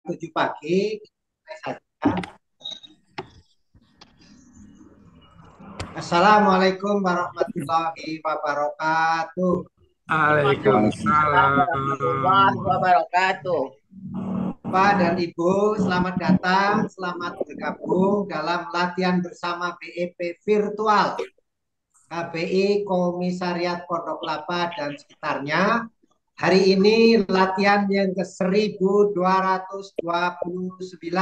7 pagi. Assalamualaikum warahmatullahi wabarakatuh. Waalaikumsalam warahmatullahi wabarakatuh. Bapak dan Ibu, selamat datang, selamat bergabung dalam latihan bersama BEP virtual KPI Komisariat Pondok Kelapa dan sekitarnya. Hari ini latihan yang ke-1229.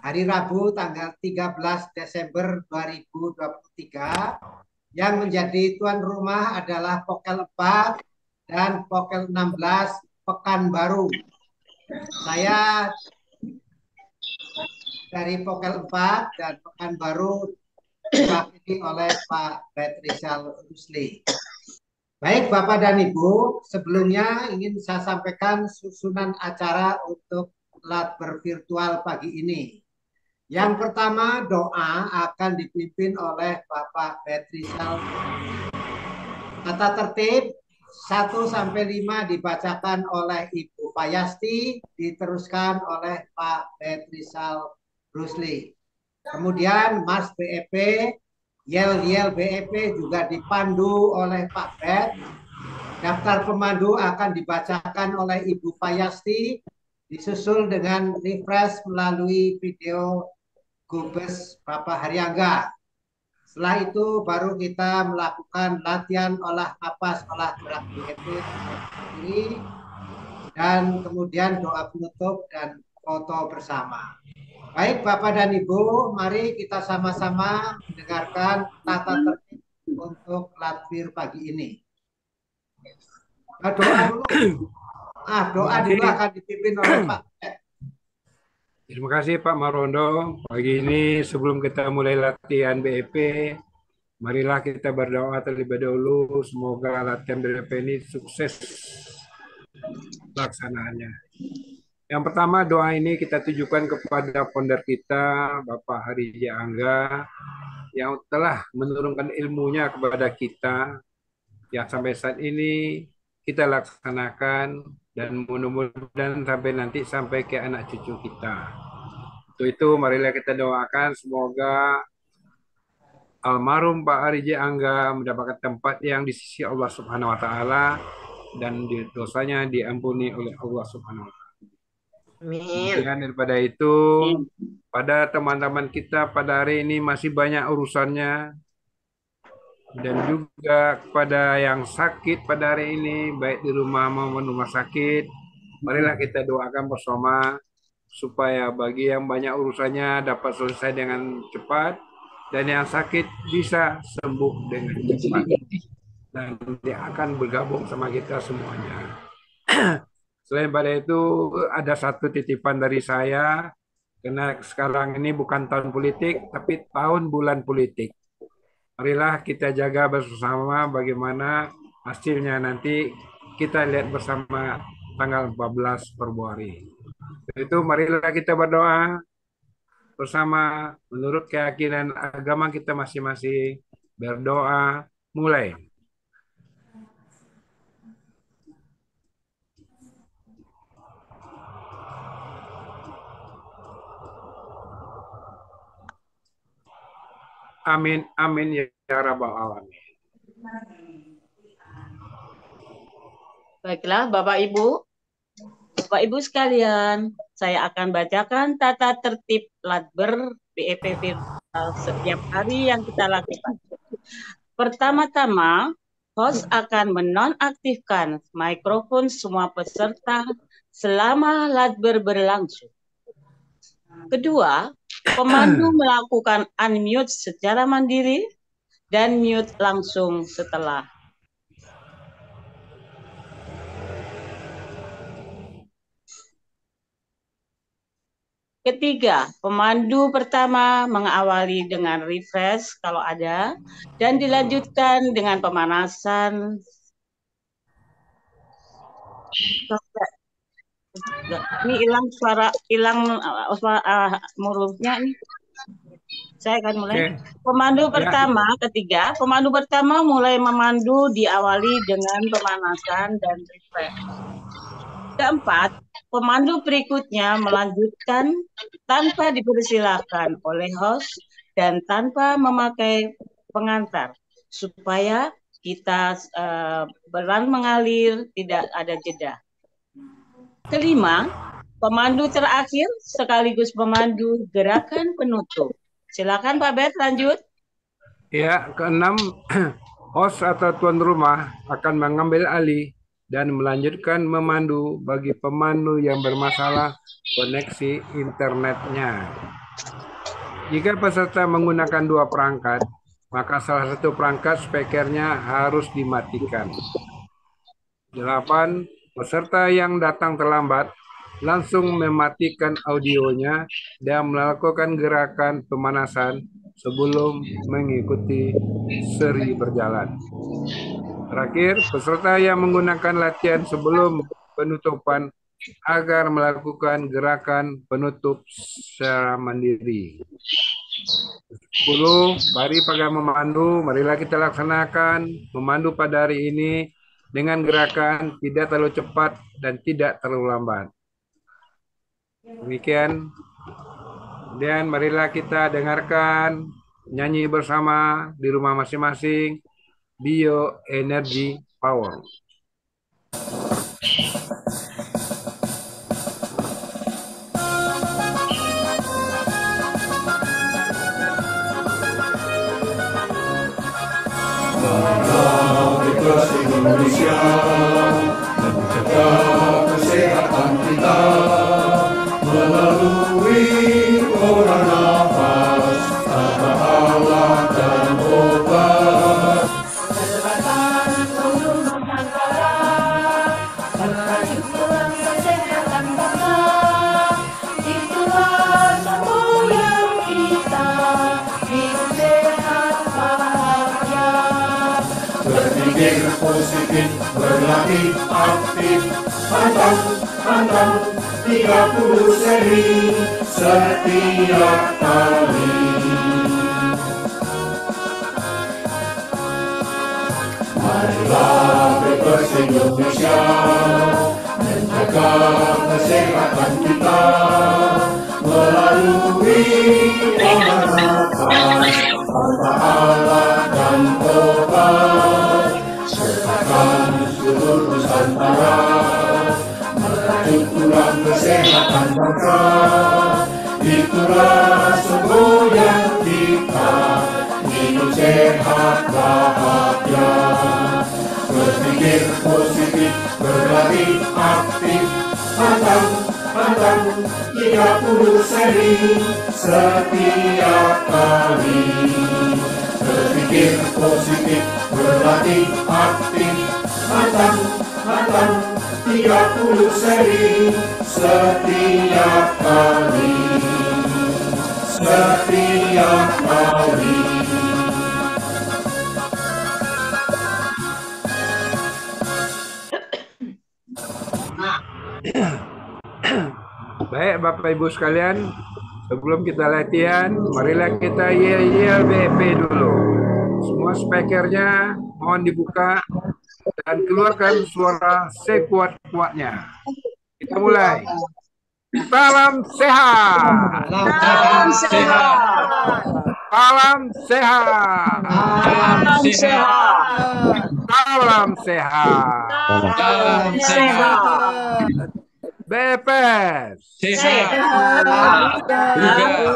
Hari Rabu tanggal 13 Desember 2023. Yang menjadi tuan rumah adalah Pokel 4 dan Pokel 16 Pekanbaru. Saya dari Pokel 4 dan Pekanbaru diwakili oleh Pak Betrizal Rusli. Baik Bapak dan Ibu, sebelumnya ingin saya sampaikan susunan acara untuk latber virtual pagi ini. Yang pertama, doa akan dipimpin oleh Bapak Betrizal. Tata tertib 1 sampai 5 dibacakan oleh Ibu Payasti, diteruskan oleh Pak Betrizal Rusli. Kemudian Mas BEP, Yel-Yel BEP juga dipandu oleh Pak Bet. Daftar pemandu akan dibacakan oleh Ibu Payasti, disusul dengan refresh melalui video Gubes Bapak Haryangga. Setelah itu baru kita melakukan latihan olah napas, olah gerak BEP dan kemudian doa penutup dan foto bersama. Baik Bapak dan Ibu, mari kita sama-sama mendengarkan tata tertib untuk latbir pagi ini. Doa dulu. Doa dulu akan dipimpin oleh Pak. Terima kasih Pak Marondo. Pagi ini sebelum kita mulai latihan BEP, marilah kita berdoa terlebih dahulu. Semoga latihan BEP ini sukses pelaksanaannya. Yang pertama, doa ini kita tujukan kepada founder kita, Bapak Hariji Angga, yang telah menurunkan ilmunya kepada kita, yang sampai saat ini kita laksanakan, dan mudah-mudahan sampai nanti sampai ke anak cucu kita. Untuk itu, marilah kita doakan semoga almarhum Pak Hariji Angga mendapatkan tempat yang di sisi Allah Subhanahu wa taala dan dosanya diampuni oleh Allah Subhanahu wa taala. Kemudian daripada itu, pada teman-teman kita pada hari ini masih banyak urusannya, dan juga kepada yang sakit pada hari ini, baik di rumah maupun rumah sakit, marilah kita doakan bersama supaya bagi yang banyak urusannya dapat selesai dengan cepat, dan yang sakit bisa sembuh dengan cepat, dan dia akan bergabung sama kita semuanya. Selain pada itu, ada satu titipan dari saya, karena sekarang ini bukan tahun politik, tapi tahun bulan politik. Marilah kita jaga bersama bagaimana hasilnya nanti kita lihat bersama tanggal 14 Februari. Itu marilah kita berdoa bersama menurut keyakinan agama kita masing-masing. Berdoa, mulai. Amin, amin ya rabbal alamin. Baiklah Bapak Ibu sekalian, saya akan bacakan tata tertib latber BEP virtual setiap hari yang kita lakukan. Pertama-tama, host akan menonaktifkan mikrofon semua peserta selama latber berlangsung. Kedua, pemandu melakukan unmute secara mandiri dan mute langsung setelah. Ketiga, pemandu pertama mengawali dengan refresh kalau ada, dan dilanjutkan dengan pemanasan. Ini hilang murufnya ini. Saya akan mulai. Pemandu pertama, ketiga, pemandu pertama mulai memandu diawali dengan pemanasan dan refresh. Keempat, pemandu berikutnya melanjutkan tanpa dipersilahkan oleh host dan tanpa memakai pengantar supaya kita berlan mengalir, tidak ada jeda. Kelima, pemandu terakhir sekaligus pemandu gerakan penutup. Silakan Pak Bet, lanjut. Ya, keenam, host atau tuan rumah akan mengambil alih dan melanjutkan memandu bagi pemandu yang bermasalah koneksi internetnya. Jika peserta menggunakan dua perangkat, maka salah satu perangkat speakernya harus dimatikan. 8. Peserta yang datang terlambat langsung mematikan audionya dan melakukan gerakan pemanasan sebelum mengikuti seri berjalan. Terakhir, peserta yang menggunakan latihan sebelum penutupan agar melakukan gerakan penutup secara mandiri. 10. Mari pakai memandu, marilah kita laksanakan memandu pada hari ini dengan gerakan tidak terlalu cepat dan tidak terlalu lambat. Demikian. Dan marilah kita dengarkan nyanyi bersama di rumah masing-masing, Bioenergy Power. Indonesia menjaga kesehatan kita melalui orang nafas, tata Allah dan obat. Kesehatan seluruh Nusantara, merajukan kesehatan bangsa, itulah semboyan kita, hidup sehat bahagia. Berpikir positif, berlatih aktif, pantang 30 seri setiap kali. Marilah Bebas Indonesia menjaga kesehatan kita melalui nafas, Allah dan obat. Sertakan seluruh Nusantara merajut tulang kesehatan bangsa, itulah semboyan kita, hidup sehat bahagia. Berpikir positif, berlatih aktif, pantang 30 seri setiap kali. Berpikir positif, berlatih aktif, pantang 30 seri setiap kali. Setiap kali. Baik Bapak Ibu sekalian, sebelum kita latihan, marilah kita yel-yel BP dulu. Semua speakernya mohon dibuka dan keluarkan suara sekuat-kuatnya. Kita mulai. Salam sehat. Salam sehat. Salam sehat. Salam sehat. Salam sehat. Salam sehat. BPS. Sehat, juga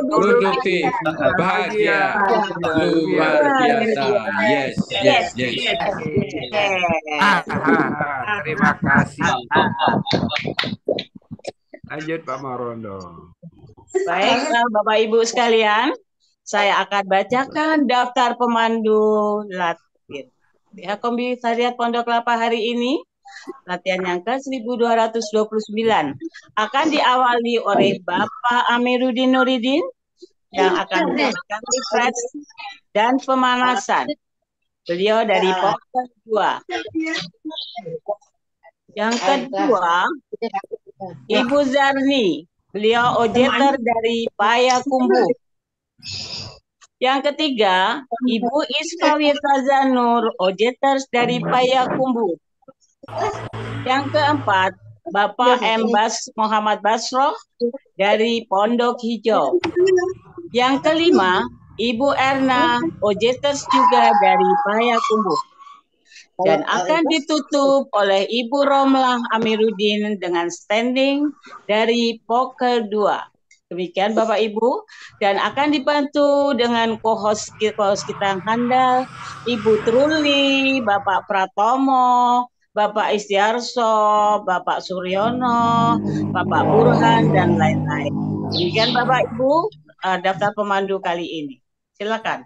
produktif, bahagia, luar biasa. Yes. Terima kasih. Lanjut Pak Marondo. Baik, Bapak Ibu sekalian, saya akan bacakan daftar pemandu latihan. Pihak Komisariat Pondok Kelapa hari ini, latihan yang ke-1229 akan diawali oleh Bapak Amiruddin Nuridin yang akan melakukan refresh dan pemanasan. Beliau dari Pokok 2. Yang kedua, Ibu Zarni, beliau ojeter dari Payakumbuh. Yang ketiga, Ibu Isfawita Zanur, ojeters dari Payakumbuh. Yang keempat, Bapak Muhammad Basroh dari Pondok Hijau. Yang kelima, Ibu Erna Ojeters juga dari Payakumbuh. Dan akan ditutup oleh Ibu Romlah Amiruddin dengan standing dari Poker 2. Demikian Bapak Ibu, dan akan dibantu dengan co-host kita yang handal, Ibu Truli, Bapak Pratomo, Bapak Istiarso, Bapak Suryono, Bapak Burhan, dan lain-lain. Demikian Bapak Ibu, daftar pemandu kali ini. Silakan.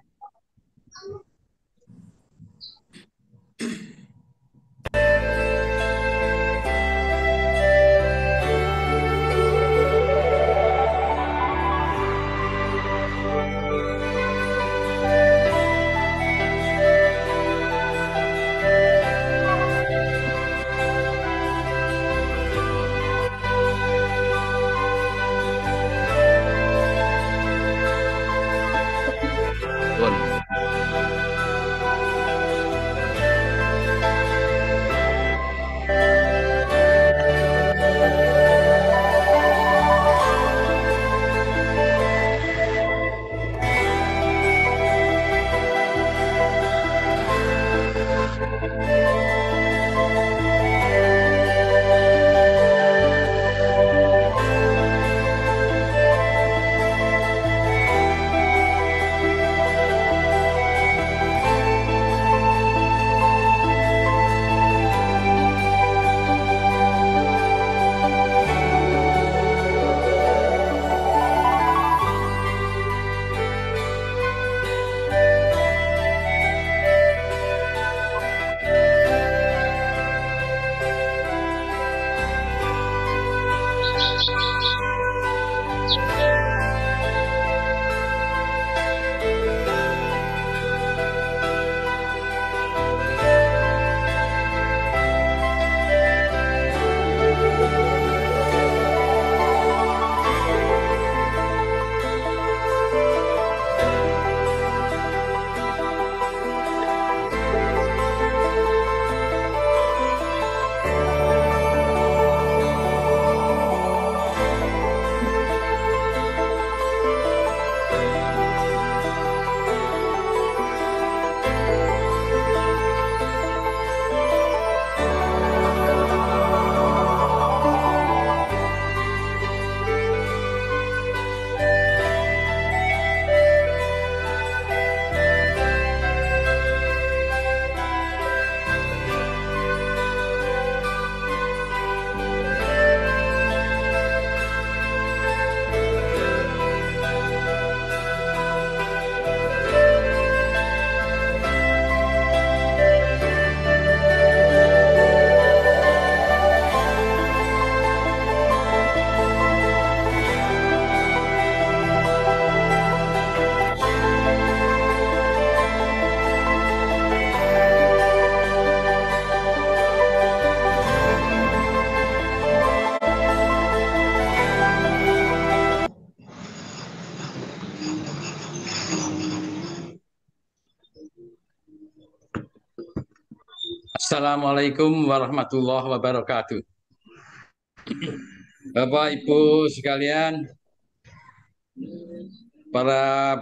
Assalamualaikum warahmatullahi wabarakatuh. Bapak Ibu sekalian, para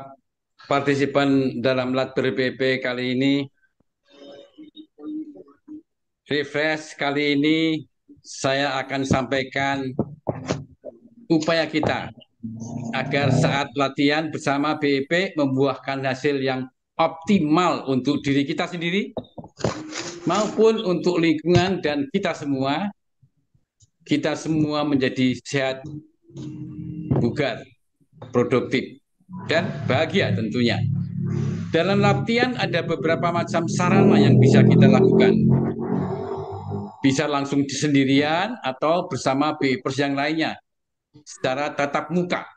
partisipan dalam Latber PP kali ini, refresh kali ini saya akan sampaikan upaya kita agar saat latihan bersama BEP membuahkan hasil yang optimal untuk diri kita sendiri maupun untuk lingkungan dan kita semua menjadi sehat, bugar, produktif, dan bahagia tentunya. Dalam latihan ada beberapa macam sarana yang bisa kita lakukan. Bisa langsung sendirian atau bersama BEPers yang lainnya secara tatap muka.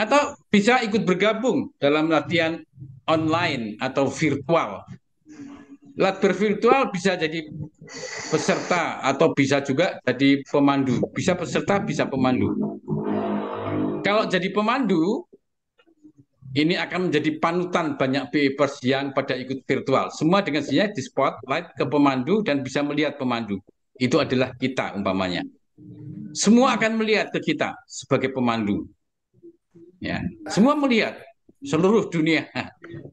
Atau bisa ikut bergabung dalam latihan online atau virtual. Latber virtual bisa jadi peserta atau bisa juga jadi pemandu. Bisa peserta, bisa pemandu. Kalau jadi pemandu, ini akan menjadi panutan banyak BEPers yang pada ikut virtual. Semua dengan sendirinya di spotlight ke pemandu dan bisa melihat pemandu. Itu adalah kita umpamanya. Semua akan melihat ke kita sebagai pemandu. Ya, semua melihat seluruh dunia.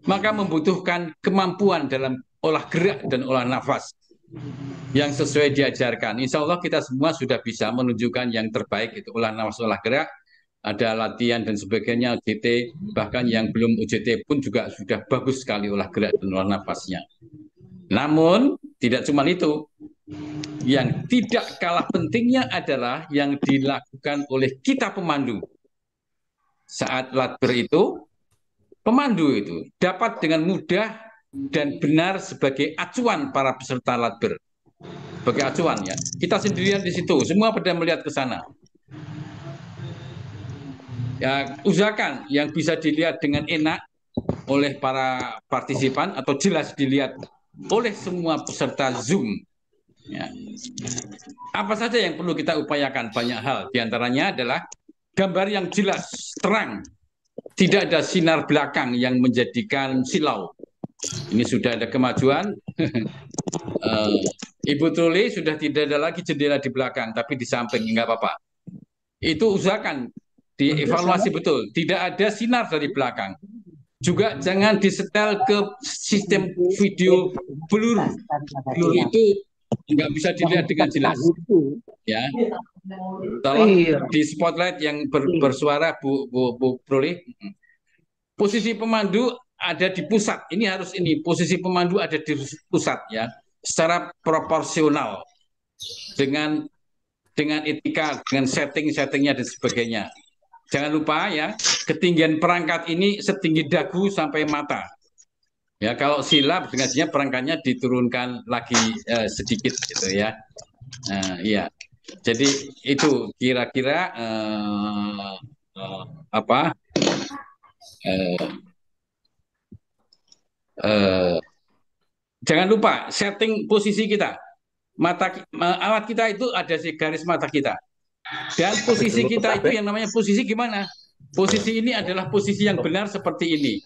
Maka membutuhkan kemampuan dalam olah gerak dan olah nafas yang sesuai diajarkan. Insya Allah kita semua sudah bisa menunjukkan yang terbaik, itu olah nafas, olah gerak. Ada latihan dan sebagainya, OJT, bahkan yang belum OJT pun juga sudah bagus sekali olah gerak dan olah nafasnya. Namun tidak cuma itu. Yang tidak kalah pentingnya adalah yang dilakukan oleh kita pemandu. Saat latber itu, pemandu itu dapat dengan mudah dan benar sebagai acuan para peserta latber. Sebagai acuan ya. Kita sendirian di situ, semua pada melihat ke sana. Ya, usahakan yang bisa dilihat dengan enak oleh para partisipan atau jelas dilihat oleh semua peserta Zoom. Ya. Apa saja yang perlu kita upayakan? Banyak hal. Di antaranya adalah gambar yang jelas, terang. Tidak ada sinar belakang yang menjadikan silau. Ini sudah ada kemajuan. Ibu Truli sudah tidak ada lagi jendela di belakang, tapi di samping, nggak apa-apa. Itu usahakan dievaluasi betul. Tidak ada sinar dari belakang. Juga jangan disetel ke sistem video blur. Blur itu nggak bisa dilihat dengan jelas. Ya, tolong di spotlight yang bersuara Bu Proli. Posisi pemandu ada di pusat. Ini harus ini. Posisi pemandu ada di pusat ya, secara proporsional dengan etika, dengan settingnya dan sebagainya. Jangan lupa ya, ketinggian perangkat ini setinggi dagu sampai mata. Ya, kalau sila dengannya perangkatnya diturunkan lagi sedikit gitu ya. Iya. Jadi itu kira-kira apa? Jangan lupa setting posisi kita. Alat kita itu ada di garis mata kita. Dan posisi kita itu yang namanya posisi gimana? Posisi ini adalah posisi yang benar seperti ini.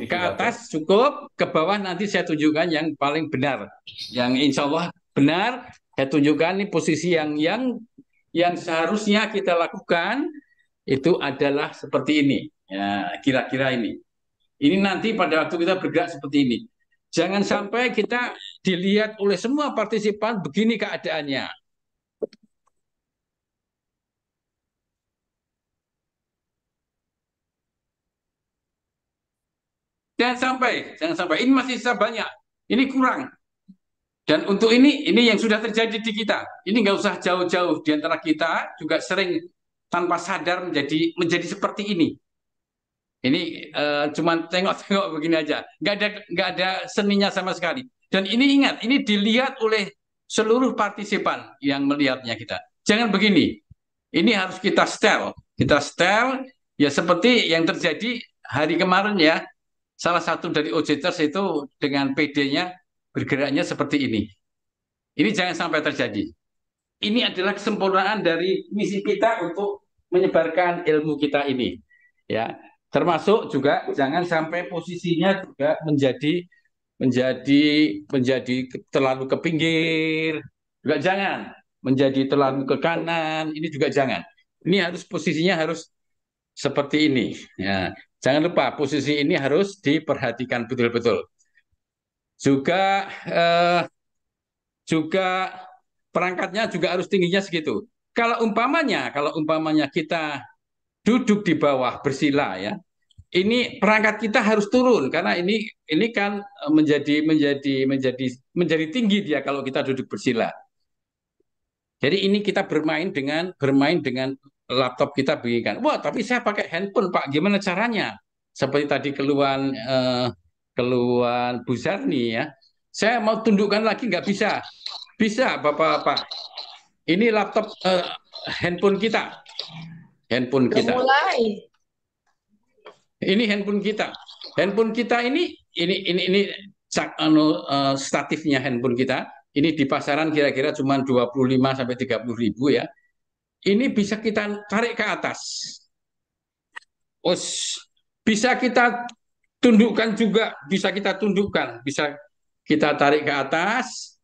Ke atas cukup, ke bawah nanti saya tunjukkan yang paling benar. Yang insya Allah benar, saya tunjukkan ini posisi yang seharusnya kita lakukan itu adalah seperti ini. Ya, kira-kira ini. Ini nanti pada waktu kita bergerak seperti ini. Jangan sampai kita dilihat oleh semua partisipan begini keadaannya. Jangan sampai. Ini masih sisa banyak. Ini kurang. Dan untuk ini yang sudah terjadi di kita. Ini nggak usah jauh-jauh di antara kita juga sering tanpa sadar menjadi seperti ini. Ini cuma tengok-tengok begini aja. Nggak ada seninya sama sekali. Dan ini ingat, ini dilihat oleh seluruh partisipan yang melihatnya kita. Jangan begini. Ini harus kita setel. Kita setel ya seperti yang terjadi hari kemarin ya. Salah satu dari OJTers itu dengan PD-nya bergeraknya seperti ini. Ini jangan sampai terjadi. Ini adalah kesempurnaan dari misi kita untuk menyebarkan ilmu kita ini. Ya, termasuk juga jangan sampai posisinya juga menjadi terlalu ke pinggir. Juga jangan menjadi terlalu ke kanan. Ini juga jangan. Ini harus posisinya harus seperti ini. Ya. Jangan lupa posisi ini harus diperhatikan betul-betul. Juga perangkatnya juga harus tingginya segitu. Kalau umpamanya kita duduk di bawah bersila ya, ini perangkat kita harus turun karena ini kan menjadi tinggi dia kalau kita duduk bersila. Jadi ini kita bermain dengan laptop kita begini. Wah, tapi saya pakai handphone, Pak. Gimana caranya? Seperti tadi keluhan Bu Zarni ya. Saya mau tundukkan lagi nggak bisa. Bisa, Bapak-bapak. Ini laptop handphone kita. Handphone kita. Ini handphone kita. Handphone kita ini statifnya handphone kita. Ini di pasaran kira-kira cuma 25 sampai 30 ribu ya. Ini bisa kita tarik ke atas. Bisa kita tundukkan juga, bisa kita tarik ke atas.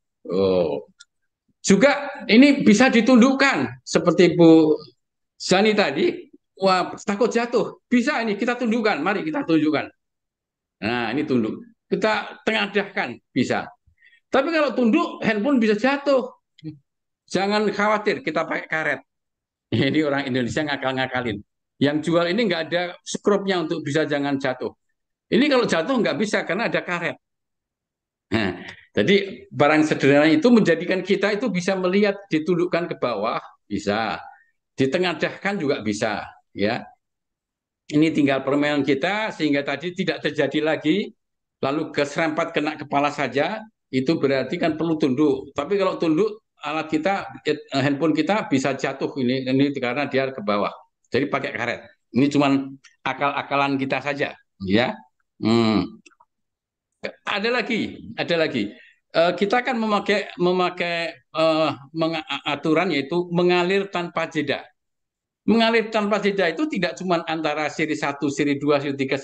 Juga ini bisa ditundukkan seperti Bu Zani tadi. Wah, takut jatuh. Bisa ini kita tundukkan. Mari kita tunjukkan. Nah, ini tunduk. Kita tengadahkan bisa. Tapi kalau tunduk, handphone bisa jatuh. Jangan khawatir, kita pakai karet. Ini orang Indonesia ngakal-ngakalin. Yang jual ini nggak ada skrupnya untuk bisa jangan jatuh. Ini kalau jatuh nggak bisa karena ada karet. Nah, jadi barang sederhana itu menjadikan kita itu bisa melihat ditundukkan ke bawah, bisa. Ditengadahkan juga bisa. Ya, ini tinggal permainan kita sehingga tadi tidak terjadi lagi. Lalu keserempet kena kepala saja, itu berarti kan perlu tunduk. Tapi kalau tunduk, alat kita, handphone kita bisa jatuh ini karena dia ke bawah. Jadi pakai karet. Ini cuman akal-akalan kita saja, ya. Ada lagi. Kita akan memakai aturan yaitu mengalir tanpa jeda. Mengalir tanpa jeda itu tidak cuma antara seri 1, seri 2, seri 3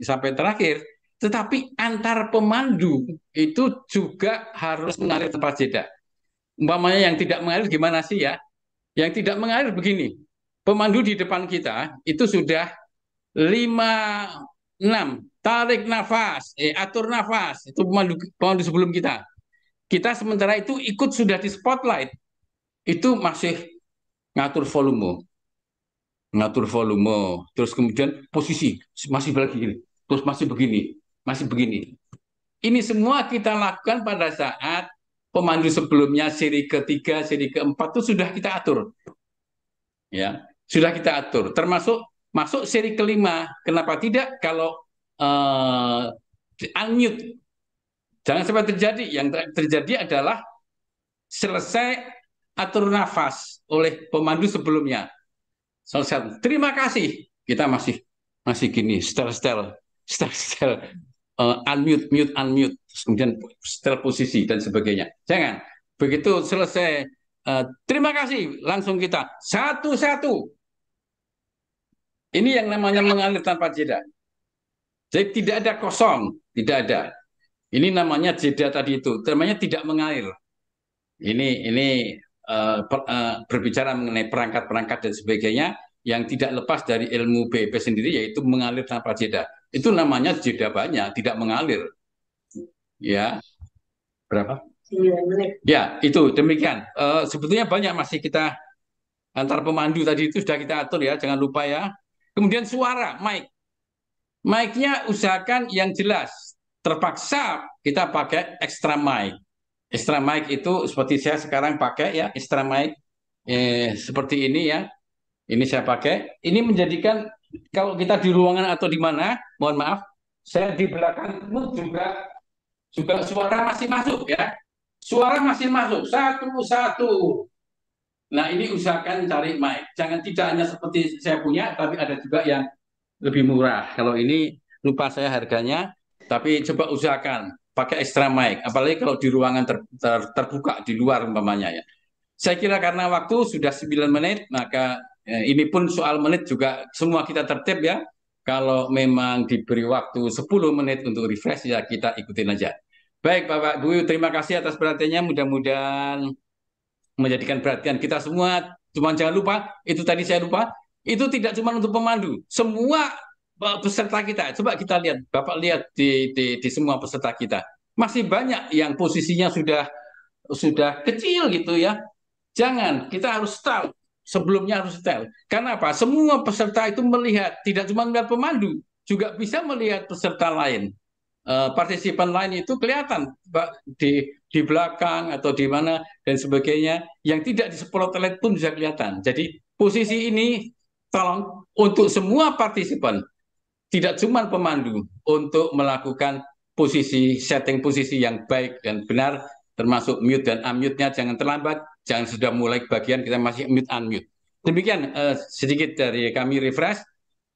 sampai terakhir, tetapi antar pemandu itu juga harus mengalir tanpa jeda. Umpamanya yang tidak mengalir gimana sih ya? Yang tidak mengalir begini. Pemandu di depan kita itu sudah 5, 6, tarik nafas, atur nafas, itu pemandu sebelum kita. Kita sementara itu ikut sudah di spotlight, itu masih ngatur volume, terus kemudian posisi masih begini, terus masih begini. Ini semua kita lakukan pada saat pemandu sebelumnya seri ketiga, seri keempat itu sudah kita atur, ya, sudah kita atur, termasuk masuk seri kelima. Kenapa tidak kalau unmute? Jangan sampai terjadi. Yang terjadi adalah selesai atur nafas oleh pemandu sebelumnya. Selesai. Terima kasih. Kita masih gini, setel, unmute, kemudian setel posisi dan sebagainya. Jangan. Begitu selesai, terima kasih, langsung kita satu-satu. Ini yang namanya mengalir tanpa jeda. Jadi tidak ada kosong, tidak ada. Ini namanya jeda tadi itu, namanya tidak mengalir. Ini berbicara mengenai perangkat-perangkat dan sebagainya yang tidak lepas dari ilmu BIP sendiri, yaitu mengalir tanpa jeda. Itu namanya jeda banyak, tidak mengalir. Ya, berapa? 9 menit. Ya, itu demikian. Sebetulnya banyak masih kita antar pemandu tadi itu sudah kita atur ya, jangan lupa ya. Kemudian suara, mic-nya usahakan yang jelas. Terpaksa kita pakai extra mic. Extra mic itu seperti saya sekarang pakai ya, extra mic seperti ini ya. Ini saya pakai. Ini menjadikan kalau kita di ruangan atau di mana, mohon maaf, saya di belakang juga suara masih masuk ya. Suara masih masuk satu-satu. Nah, ini usahakan cari mic. Jangan tidak hanya seperti saya punya, tapi ada juga yang lebih murah. Kalau ini lupa saya harganya, tapi coba usahakan pakai extra mic, apalagi kalau di ruangan terbuka di luar umpamanya ya. Saya kira karena waktu sudah 9 menit, maka ini pun soal menit juga semua kita tertib ya. Kalau memang diberi waktu 10 menit untuk refresh ya kita ikutin aja. Baik Bapak Bu, terima kasih atas perhatiannya, mudah-mudahan menjadikan perhatian kita semua. Cuma jangan lupa, itu tadi saya lupa, itu tidak cuma untuk pemandu, semua peserta kita. Coba kita lihat, Bapak lihat di semua peserta kita. Masih banyak yang posisinya sudah kecil gitu ya. Jangan, kita harus tahu, sebelumnya harus tahu. Karena apa? Semua peserta itu melihat, tidak cuma melihat pemandu, juga bisa melihat peserta lain. Partisipan lain itu kelihatan di belakang atau di mana dan sebagainya, yang tidak di spotlight pun bisa kelihatan. Jadi posisi ini tolong untuk semua partisipan, tidak cuma pemandu, untuk melakukan setting posisi yang baik dan benar, termasuk mute dan unmute-nya jangan terlambat, jangan sudah mulai bagian kita masih mute unmute. Demikian sedikit dari kami refresh.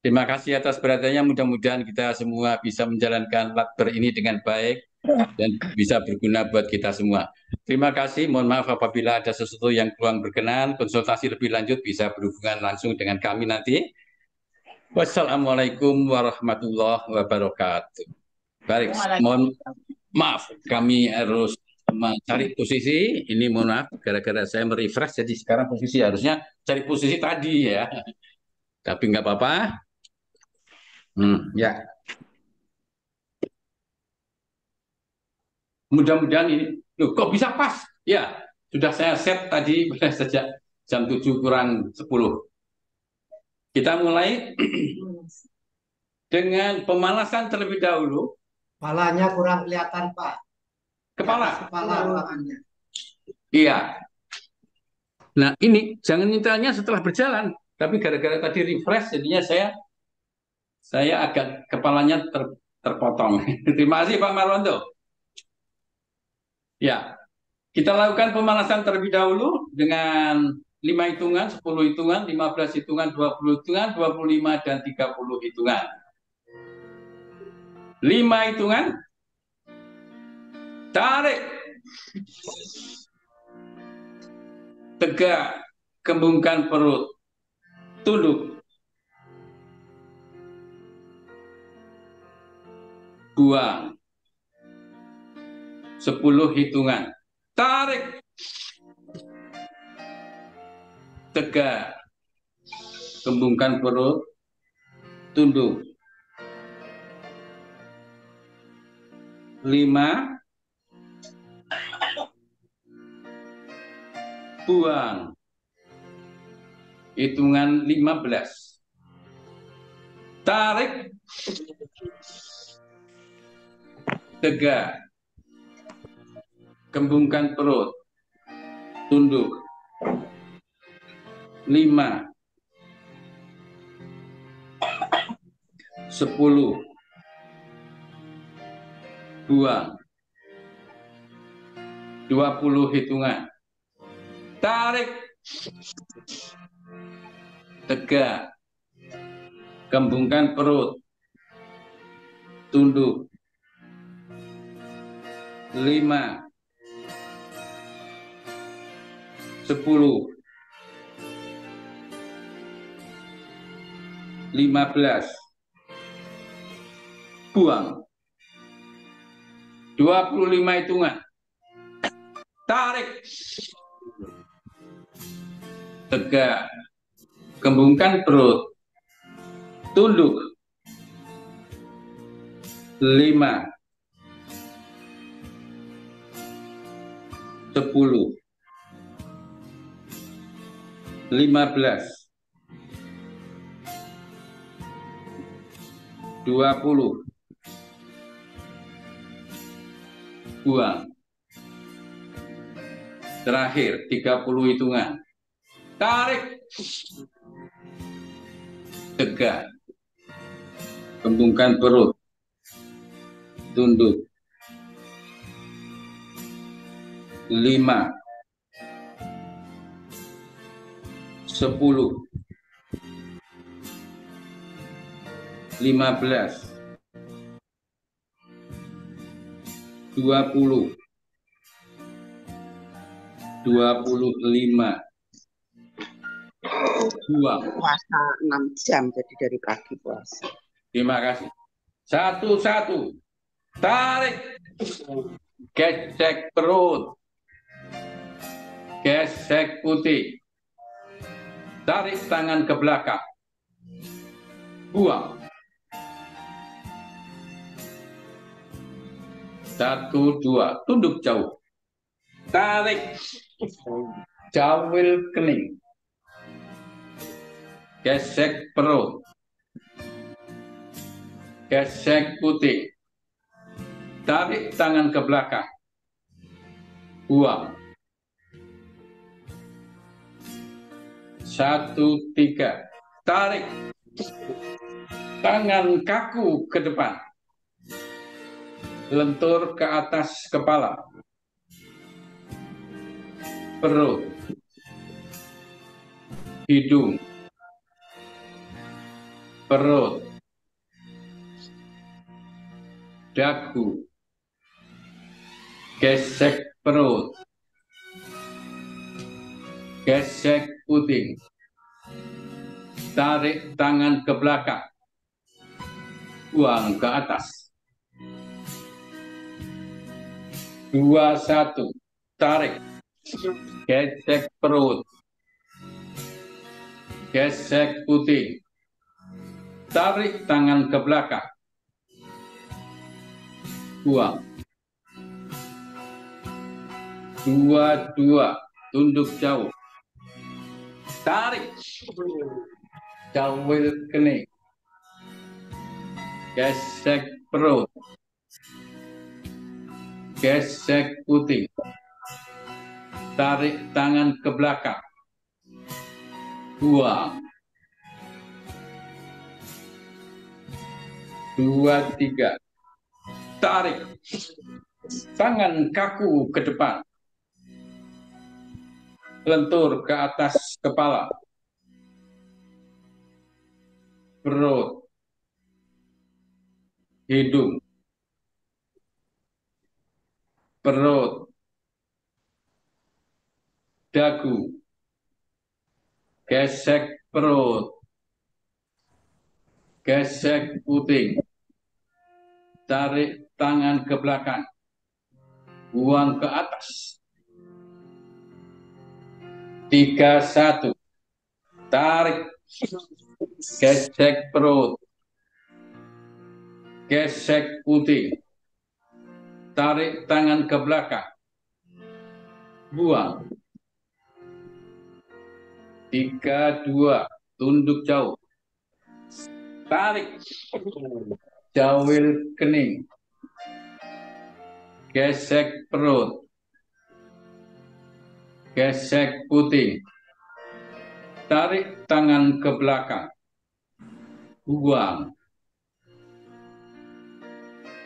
Terima kasih atas perhatiannya, mudah-mudahan kita semua bisa menjalankan lakber ini dengan baik dan bisa berguna buat kita semua. Terima kasih, mohon maaf apabila ada sesuatu yang kurang berkenan, konsultasi lebih lanjut bisa berhubungan langsung dengan kami nanti. Wassalamualaikum warahmatullahi wabarakatuh. Baik, mohon maaf kami harus Mencari posisi, ini mohon maaf, gara-gara saya merefresh, jadi sekarang posisi harusnya cari posisi tadi ya. Tapi nggak apa-apa. Ya. Mudah-mudahan ini, loh, kok bisa pas? Ya, sudah saya set tadi sejak jam 7 kurang 10. Kita mulai dengan pemanasan terlebih dahulu. Kepalanya kurang kelihatan, Pak. Kepala. Kepala ruangannya. Iya. Nah, ini jangan nyetelnya setelah berjalan, tapi gara-gara tadi refresh, jadinya saya agak kepalanya terpotong. Terima kasih Pak Marwanto. Ya, kita lakukan pemanasan terlebih dahulu dengan 5 hitungan, 10 hitungan, 15 hitungan, 20 hitungan, 25 dan 30 hitungan. 5 hitungan. Tarik. Tegak, kembungkan perut. Tunduk. Buang. 10 hitungan. Tarik. Tegak. Kembungkan perut. Tunduk. 5. Buang. Hitungan 15. Tarik. Tegak. Kembungkan perut. Tunduk. 5. 10. Buang. 20 hitungan. Tarik. Tegak. Kembungkan perut. Tunduk. 5. 10. 15. Buang. 25 hitungan. Tarik. Tegak. Kembungkan perut. Tunduk. 5. 10. 15. 20. Buang. Terakhir 30 hitungan. Tarik. Tegak. Kembungkan perut. Tunduk. 5. 10. 15. 20. 25. Buang. Puasa 6 jam, jadi dari pagi puasa. Terima kasih. Satu-satu. Tarik. Gesek perut. Gesek putih. Tarik tangan ke belakang. Buang. 1, 2. Tunduk jauh. Tarik. Jawil kening. Gesek perut. Gesek putih. Tarik tangan ke belakang. Buang. 1, 3. Tarik. Tangan kaku ke depan. Lentur ke atas kepala. Perut. Hidung. Perut. Dagu. Gesek perut. Gesek puting. Tarik tangan ke belakang. Buang ke atas. 21. Tarik. Gesek perut. Gesek putih. Tarik tangan ke belakang. Buang. 22. Tunduk jauh. Tarik. Jauhil kening. Gesek perut. Gesek putih. Tarik tangan ke belakang. Buang. 23. Tarik. Tangan kaku ke depan. Lentur ke atas kepala. Perut. Hidung. Perut. Dagu. Gesek perut. Gesek puting. Tarik tangan ke belakang. Buang ke atas. 31. Tarik. Gesek perut. Gesek putih. Tarik tangan ke belakang. Buang. 32. Tunduk jauh. Tarik. Jauhil kening. Gesek perut. Gesek putih. Tarik tangan ke belakang. Buang.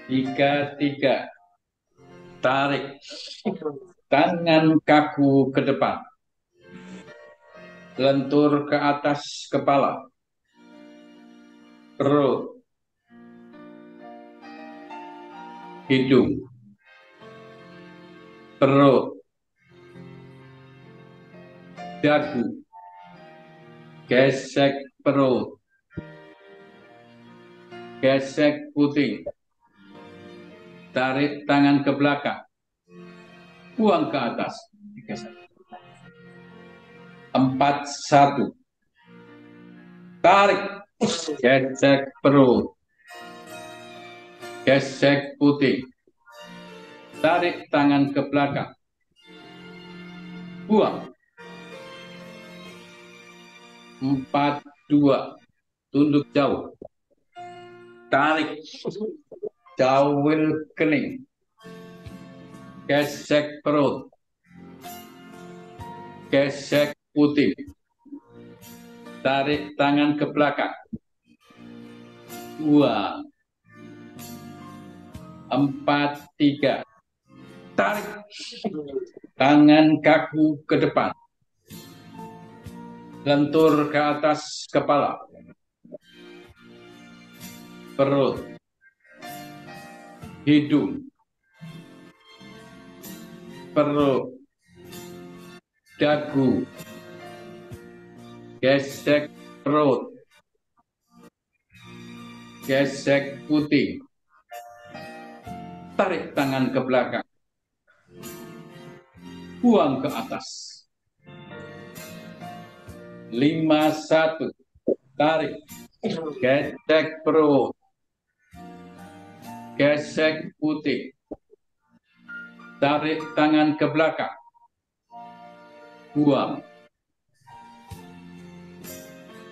33. Tarik. Tangan kaku ke depan. Lentur ke atas kepala. Perut. Hidung. Perut. Dagu. Gesek perut. Gesek putih. Tarik tangan ke belakang. Buang ke atas. 41. Tarik. Gesek perut. Gesek putih. Tarik tangan ke belakang. Buang. 42. Tunduk jauh. Tarik. Jauhil kening. Gesek perut. Gesek putih. Tarik tangan ke belakang. Buang. 43. Tarik. Tangan kaku ke depan. Lentur ke atas kepala. Perut. Hidung. Perut. Dagu. Gesek perut. Gesek putih. Tarik tangan ke belakang. Buang ke atas. 51. Tarik. Gesek perut. Gesek putih. Tarik tangan ke belakang. Buang.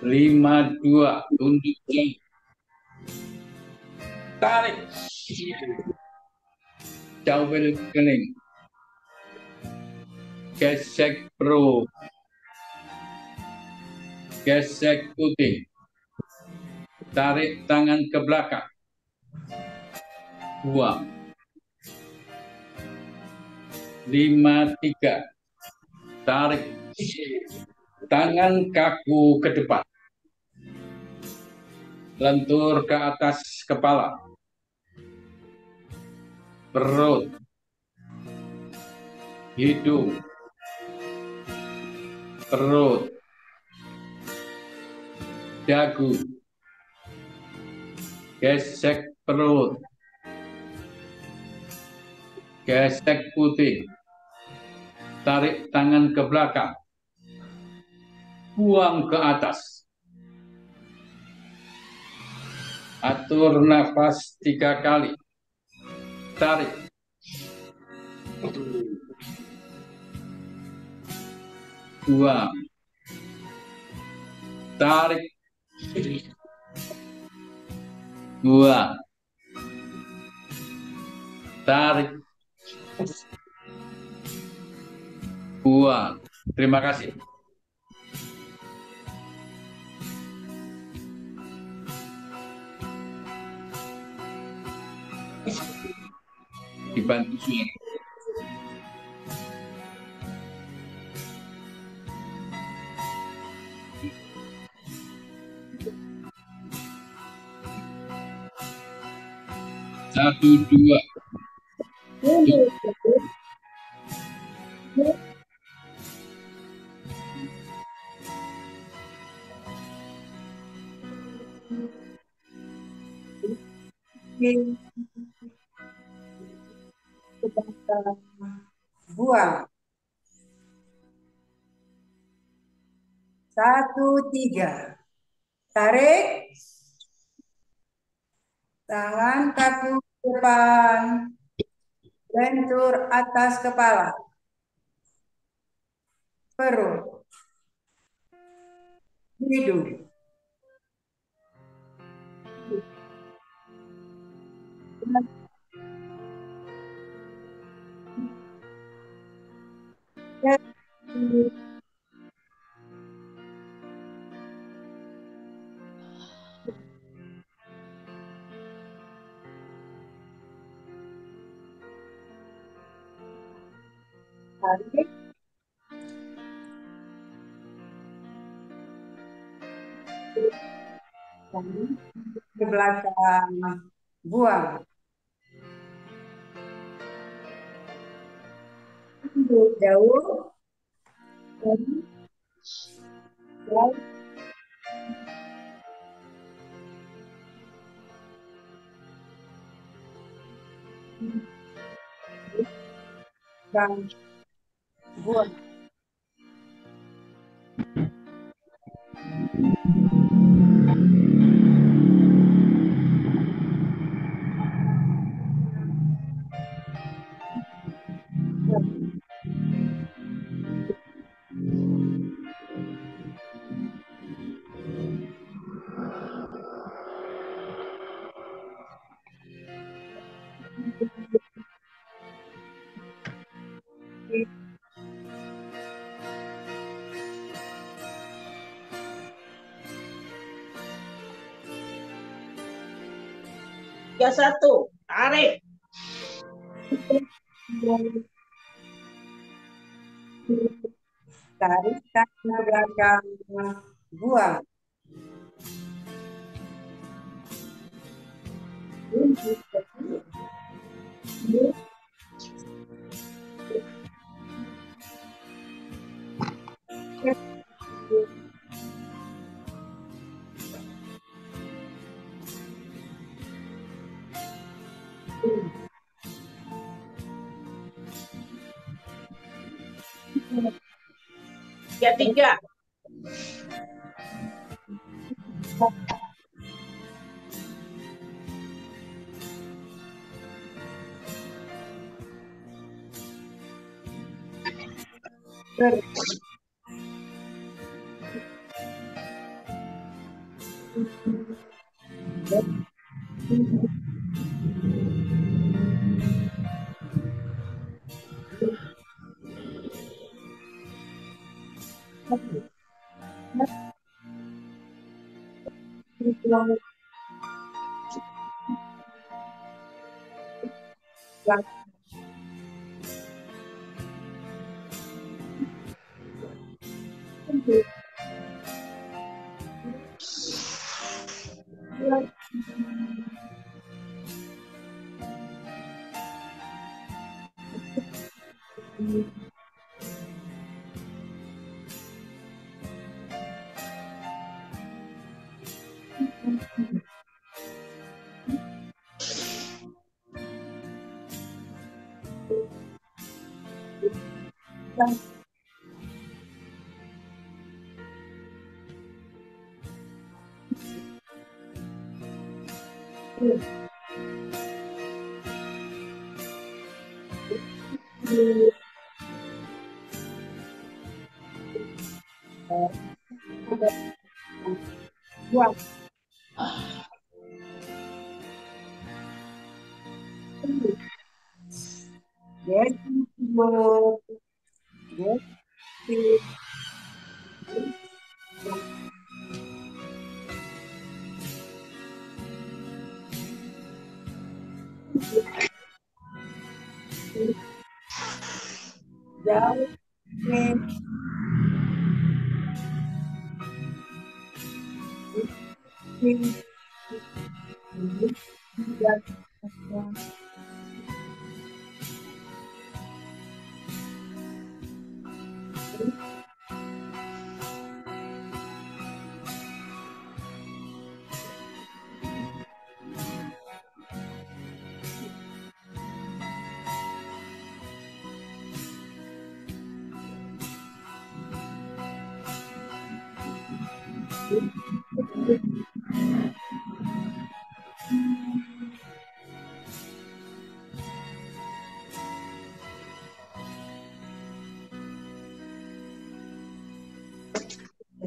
52. Tunduk jauh. Tarik. Jauhil kening. Gesek perut. Gesek putih. Tarik tangan ke belakang. Buang. 53. Tarik. Tangan kaku ke depan. Lentur ke atas kepala. Perut. Hidung. Perut. Dagu. Gesek perut. Gesek putih. Tarik tangan ke belakang. Buang ke atas. Atur nafas 3 kali. Tarik. Buang. Tarik. Buang. Tarik. Buang. Terima kasih. Dibantu suara. Satu, dua. Buang. 1, 3. Tarik. Tangan kaki depan. Lentur atas kepala. Perut. Hidung. Tarik. Ke belakang. Buang. Jauh. Dan buang. Tiga, satu. Tarik. Tarik kaki ke belakang. Buang. Tiga, tiga. Buang. Yes, Ibu. Yes, Ibu. Jauh.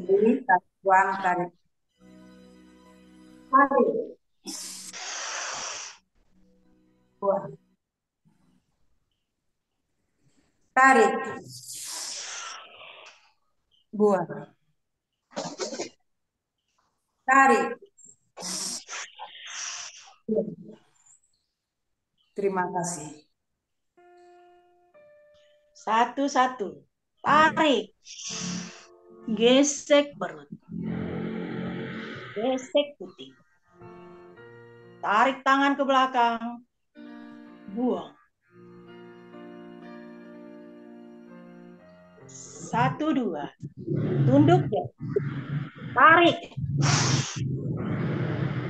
Jadi buang tarik. Tarik. Buang. Tarik. Buang. Tarik. Buang. Terima kasih. 1-1. Tarik. Gesek perut. Gesek puting. Tarik tangan ke belakang. Buang. 1-2. Tunduk ya. Tarik.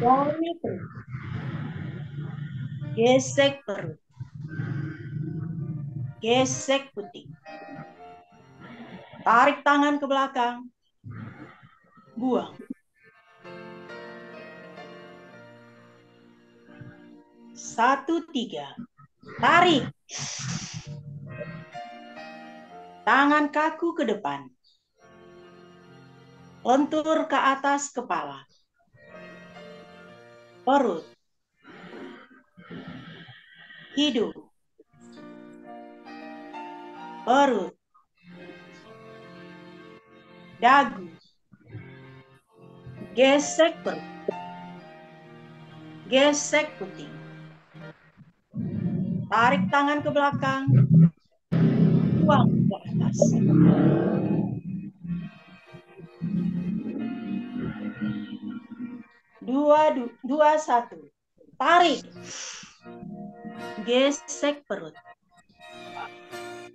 Jauhi perut. Gesek perut. Gesek puting. Tarik tangan ke belakang. Buang. 1-3. Tarik. Tangan kaku ke depan. Lentur ke atas kepala. Perut. Hidung. Perut. Dagu. Gesek perut. Gesek puting. Tarik tangan ke belakang. Buang ke atas. 2-1. Tarik. Gesek perut.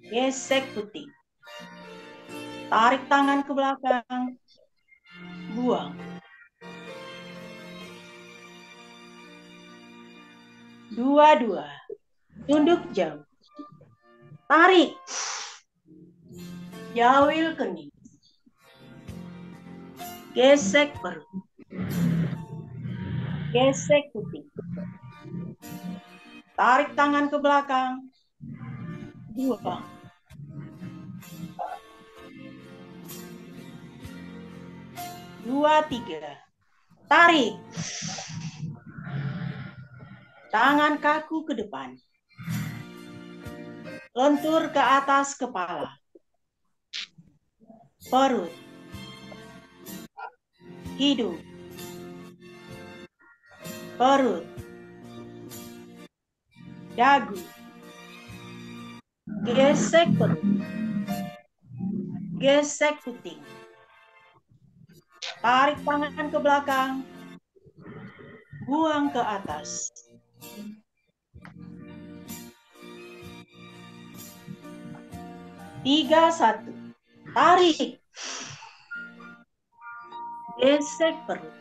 Gesek puting. Tarik tangan ke belakang. Buang. 2-2. Tunduk jauh. Tarik. Jauhil kening. Gesek perut. Gesek puting. Tarik tangan ke belakang. Buang. 2-3. Tarik. Tangan kaku ke depan. Lentur ke atas kepala. Perut. Hidung. Perut. Dagu. Gesek perut. Gesek puting. Tarik tangan ke belakang. Buang ke atas. 3-1. Tarik. Gesek perut.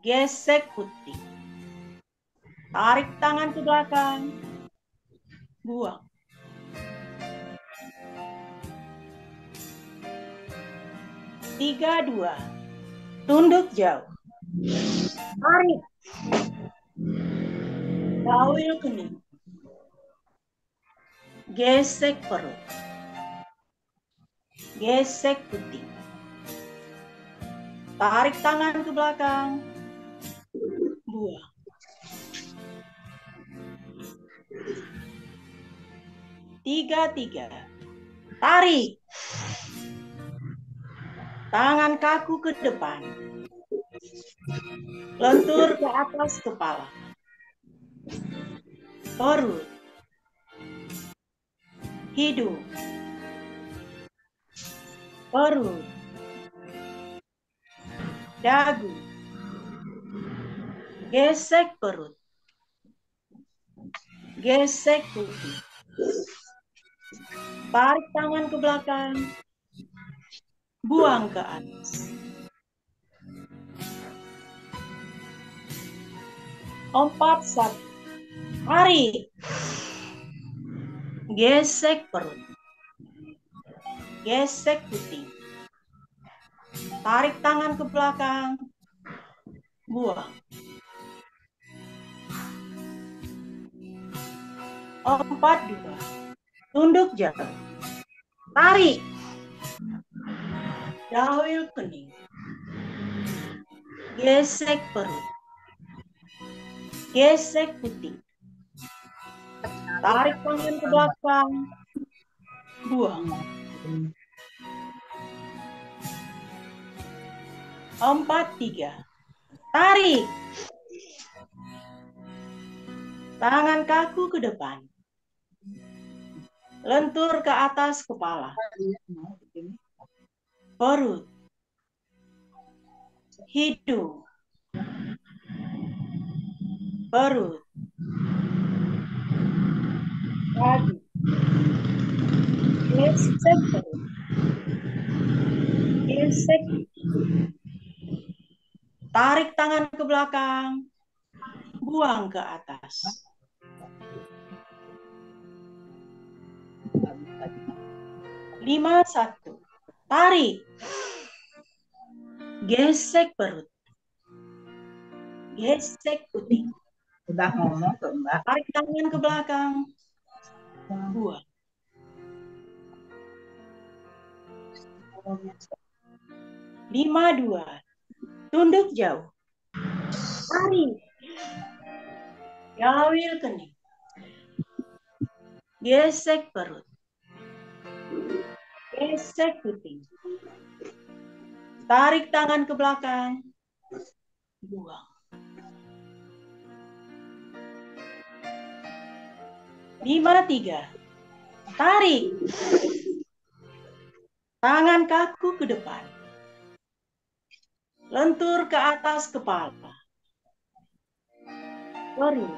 Gesek puting. Tarik tangan ke belakang. Buang. 32. Tunduk jauh. Tarik. Gawil kening. Gesek perut. Gesek putih. Tarik tangan ke belakang. Buang. Tiga. Tarik. Tangan kaku ke depan. Lentur ke atas kepala. Perut. Hidung. Perut. Dagu. Gesek perut. Gesek putih. Tarik tangan ke belakang. Buang ke atas. 41. Tarik. Gesek perut. Gesek putih. Tarik tangan ke belakang. Buang. 42. Tunduk jauh. Tarik. Gawil kening. Gesek perut. Gesek putih. Tarik tangan ke belakang. Buang. 43. Tarik. Tangan kaku ke depan. Lentur ke atas kepala. Perut. Hidung. Perut. Dagu. Gesek perut. Gesek. Tarik tangan ke belakang. Buang ke atas. 51. Tarik. Gesek perut. Gesek putih. Udah ngomong tuh Mbak. Tarik tangan ke belakang. Buang. 52. Tunduk jauh. Tarik. Gawil kening. Gesek perut. Gesek putih. Tarik tangan ke belakang. Buang. 53. Tarik. Tangan kaku ke depan. Lentur ke atas kepala. Perut.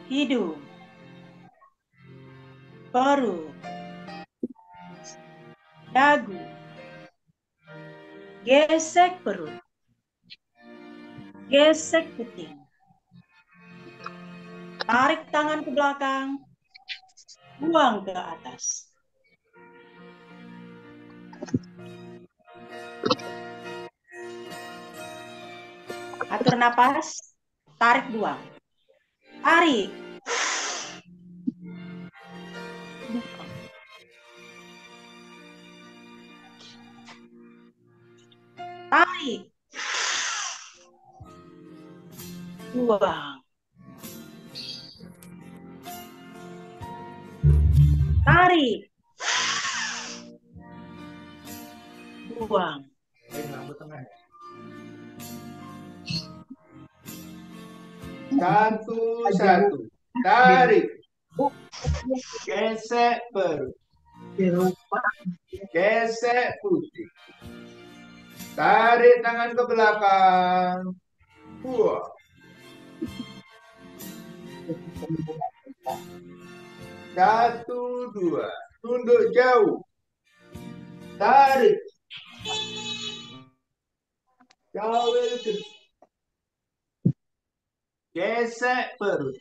Hidung. Perut. Dagu. Gesek perut. Gesek putih. Tarik tangan ke belakang. Buang ke atas. Atur napas. Tarik buang. Tarik. Buang. Tarik. Buang. Tarik. Buang. Satu. Tarik. Gesek perut. Gesek putih. Tarik tangan ke belakang. Buang. 1, 2. Tunduk jauh. Tarik. Gawil kening. Gesek perut.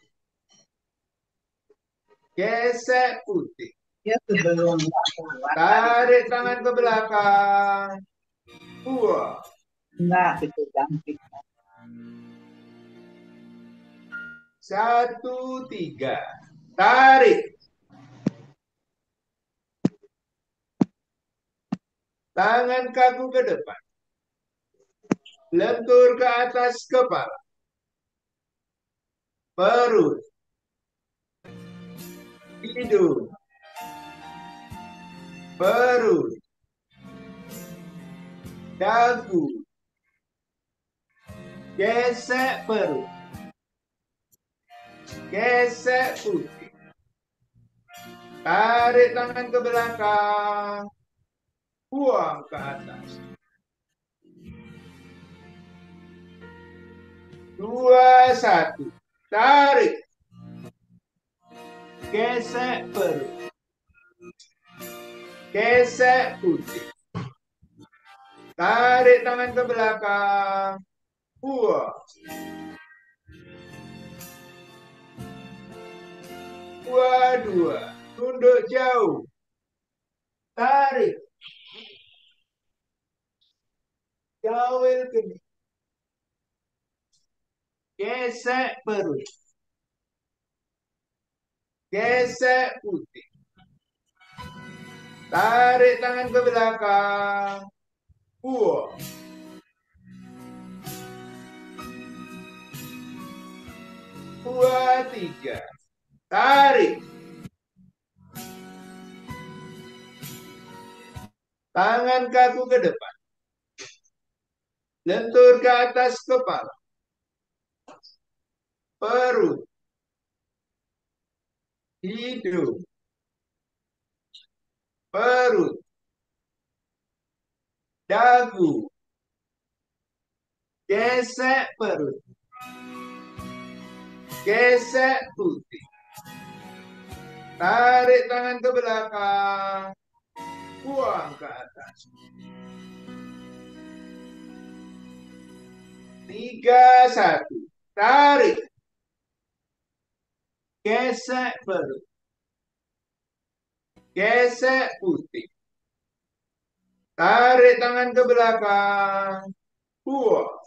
Gesek putih. Ya sebelum keluar Tarik tangan ke belakang. Buang. enggak itu cantik. 1, 3. Tarik. Tangan kaku ke depan. Lentur ke atas kepala. Perut. Hidung. Perut. Dagu. Gesek perut. Gesek putih. Tarik tangan ke belakang. Buang ke atas. 2, 1. Tarik. Gesek perut. Gesek putih. Tarik tangan ke belakang. Buang. 2, 2. Tunduk jauh. Tarik. Jauh kening. Gesek perut. Gesek putih. Tarik tangan ke belakang. Buang. 2, 3. Tarik. Tangan kaku ke depan. Lentur ke atas kepala. Perut. Hidung. Perut. Dagu. Gesek perut. Gesek putih. Tarik tangan ke belakang. Buang ke atas. 3, 1. Tarik. Gesek perut. Gesek putih. Tarik tangan ke belakang. Buang.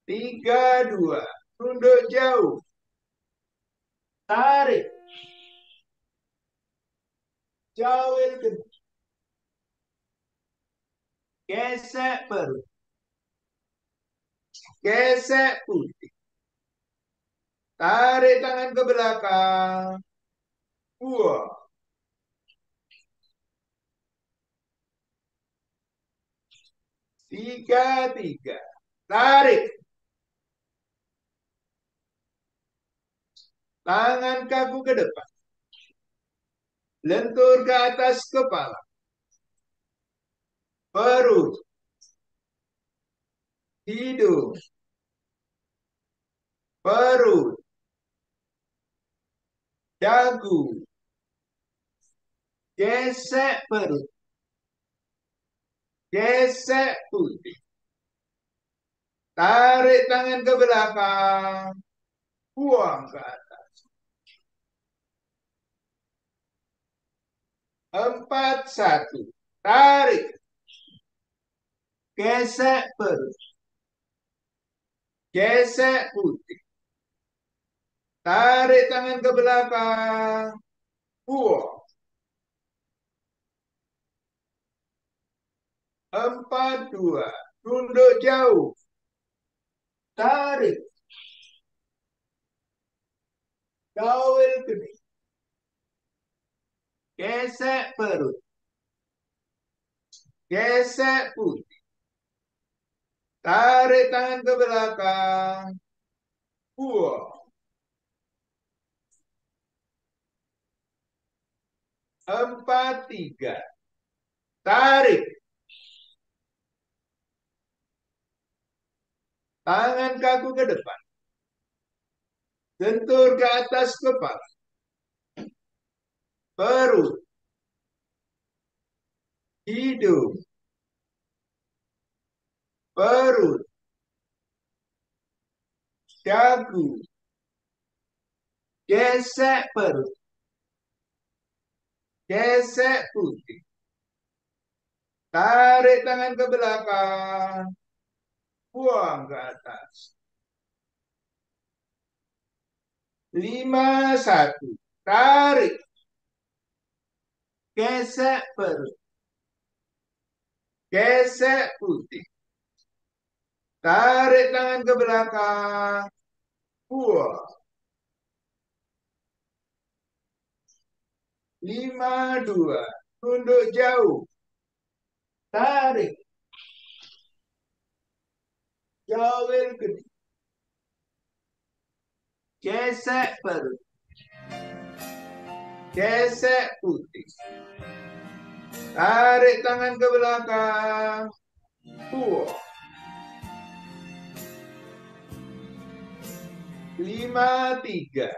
3, 2. Tunduk jauh. Tarik. Jauh kening. Gesek perut. Gesek putih. Tarik tangan ke belakang. Buang. 3, 3. Tarik. Tangan kaku ke depan. Lentur ke atas kepala. Perut. Hidung. Perut. Dagu. Gesek perut. Gesek putih. Tarik tangan ke belakang. Buang ke atas. 4, 1. Tarik. Gesek perut. Gesek putih. Tarik tangan ke belakang. Buang. 4, 2. Tunduk jauh. Tarik. Jauh kening. Gesek perut. Gesek putih. Tarik tangan ke belakang. Buang. 4, 3. Tarik. Tangan kaku ke depan. Lentur ke atas kepala. Perut. Hidung. Perut. Dagu. Gesek perut. Gesek putih. Tarik tangan ke belakang. Buang ke atas. 5-1. Tarik. Gesek perut. Gesek putih. Tarik tangan ke belakang. Buang. 5-2. Tunduk jauh. Tarik. Jawil gede. Gesek perut. Gesek putih. Tarik tangan ke belakang. Buang. 5-3.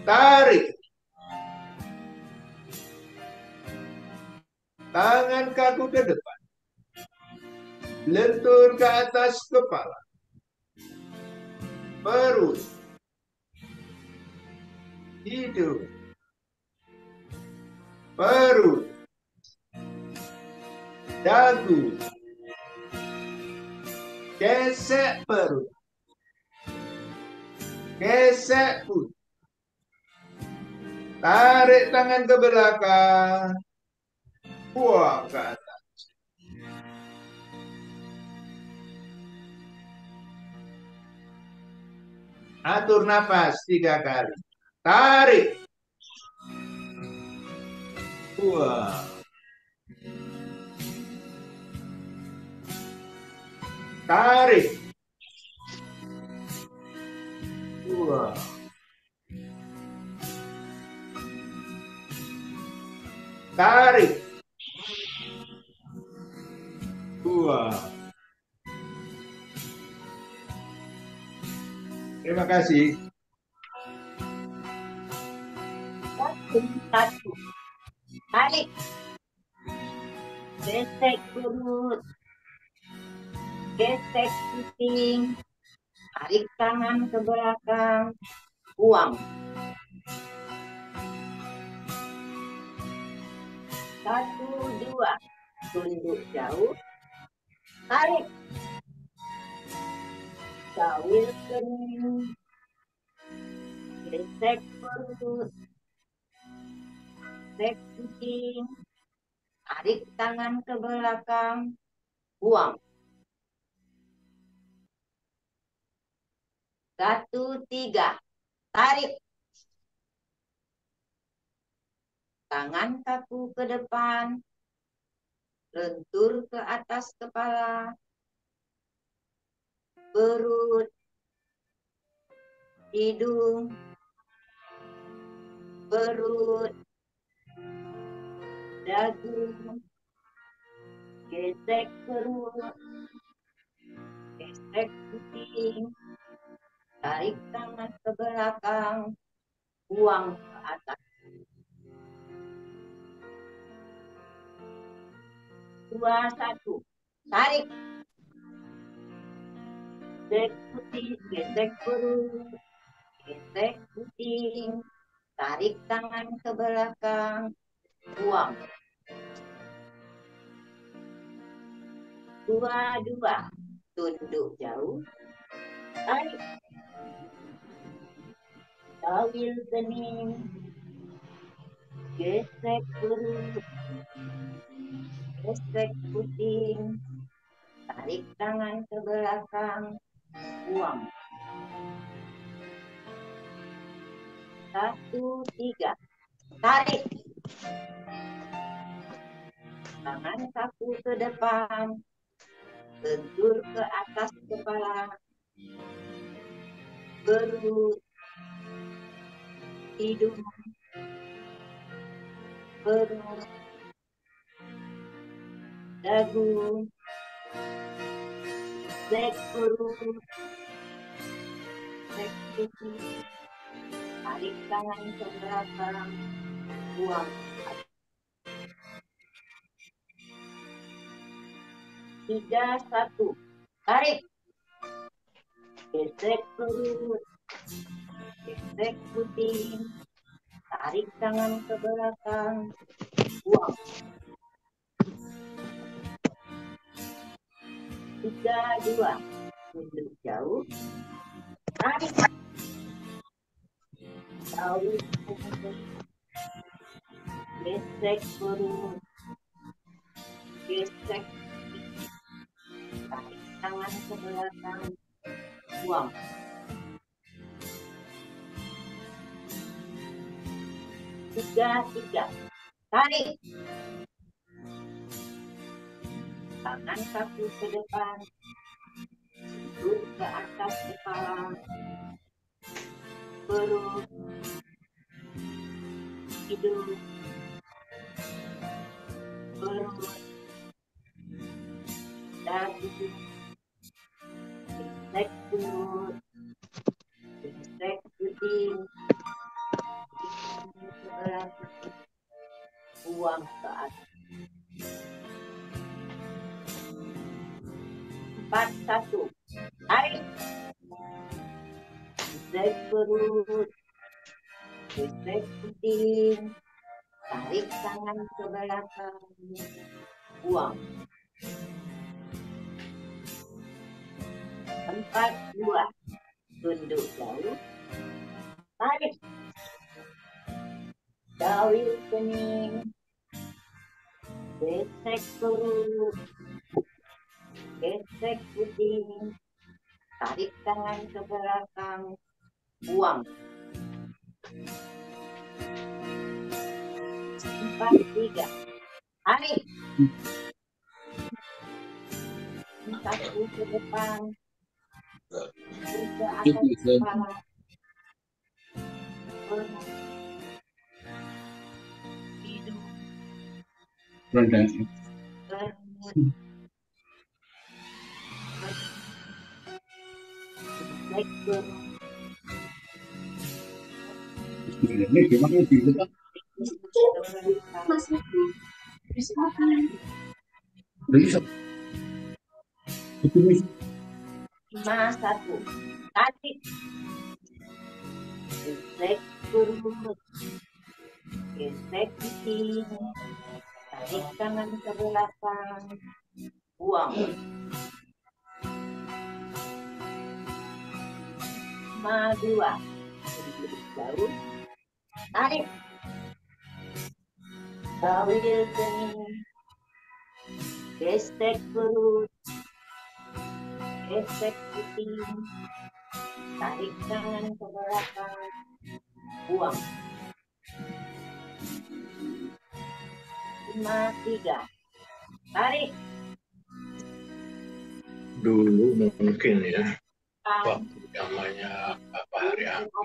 Tarik. Tangan kaku ke depan. Lentur ke atas kepala. Perut. Hidung. Perut. Dagu. Gesek perut. Gesek putih. Tarik tangan ke belakang. Buang ke atas. Atur nafas 3 kali. Tarik. Buang. Tarik. Buang. Tarik. Buang. Terima kasih. 1. Tarik. Gesek perut. Gesek kuping. Tarik tangan ke belakang. Buang. 1, 2. Tunduk jauh. Tarik. Jawil kening. Gesek perut. Gesek kuping. Tarik tangan ke belakang. Buang. 1, 3. Tarik. Tangan kaku ke depan. Lentur ke atas kepala. Perut. Hidung. Perut. Dagu. Gesek perut. Gesek kuping. Tarik tangan ke belakang. Buang ke atas. 2, 1. Tarik. Gesek putih, gesek perut, gesek kuping. Tarik tangan ke belakang. Buang. 2. Tunduk jauh. Tarik. Jawil kening. Gesek perut. Gesek kuping. Tarik tangan ke belakang. Buang. 1, 3. Tarik. Tangan kaku ke depan. Lentur ke atas kepala. Perut. Hidung. Perut. Dagu. Gesek perut. Gesek kuping. Tarik tangan ke belakang. Buang. 3, 1. Tarik. Gesek perut. gesek puting, tarik tangan ke belakang, buang. 3, 2, mundur jauh, tarik, jauh, gesek perut, gesek, tarik tangan ke belakang, buang. 3, 3, tarik, tangan kaki ke depan, duduk ke atas kepala, perut, hidung, perut, dagu, gesek perut, gesek puting, buang ke atas. 4, 1, tarik, gesek perut, gesek puting, tarik tangan ke belakang, buang. 4, 2, tunduk jauh, tarik, jauh kening, gesek perut, gesek puting, tarik tangan ke belakang, buang. 4, 3, tarik, kaki ke depan, ke atas kepala, perut, hidung, perut, gesek perut, Lima, 1, tarik, gesek perut, gesek puting, tarik tangan ke belakang, buang. 5, 2, tunduk jauh, tarik, jauh kening, gesek perut, gesek puting, tarik tangan ke belakang, buang. 5, 3, tarik, dulu mungkin ya waktu zamannya Bapak Hari Angga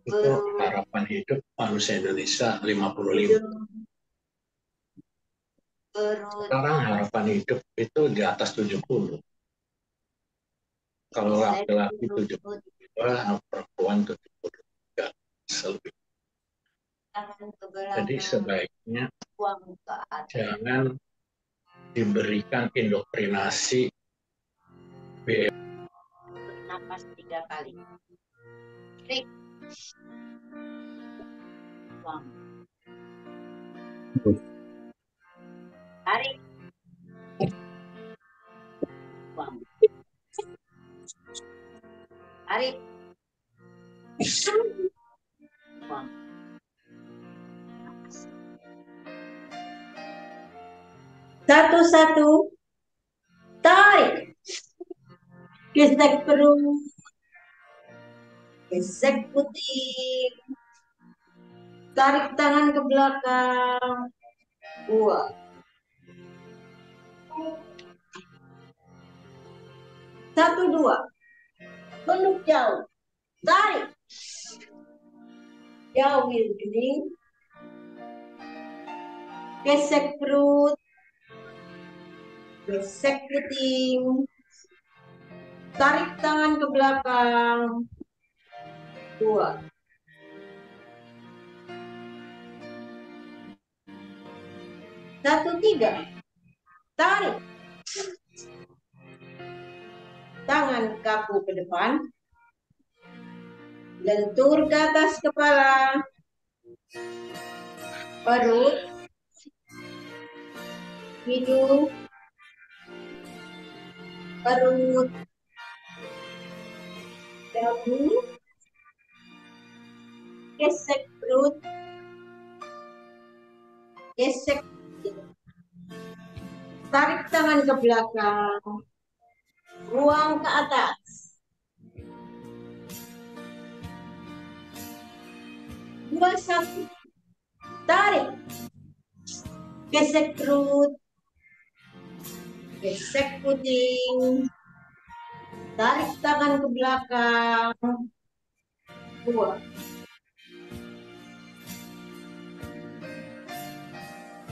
itu harapan hidup manusia Indonesia 55. Sekarang harapan hidup itu di atas 70. Kalau laki-laki 72, perempuan 73 lebih. Jadi sebaiknya jangan diberikan indoktrinasi bernapas 3 kali. Tarik, buang. Tarik, buang. Tarik, buang. 1, 1, tarik, gesek perut, gesek puting, tarik tangan ke belakang, buang. 1, 2, tunduk jauh, tarik, jauhin kening, gesek perut, gesek puting, tarik tangan ke belakang, buang. 1, 3, tarik, tangan kaku ke depan, Lentur ke atas kepala, perut, hidung, perut, dagu, gesek perut, gesek, tarik tangan ke belakang, buang ke atas. Dua, satu, tarik, gesek perut, gesek puting, tarik tangan ke belakang, buang.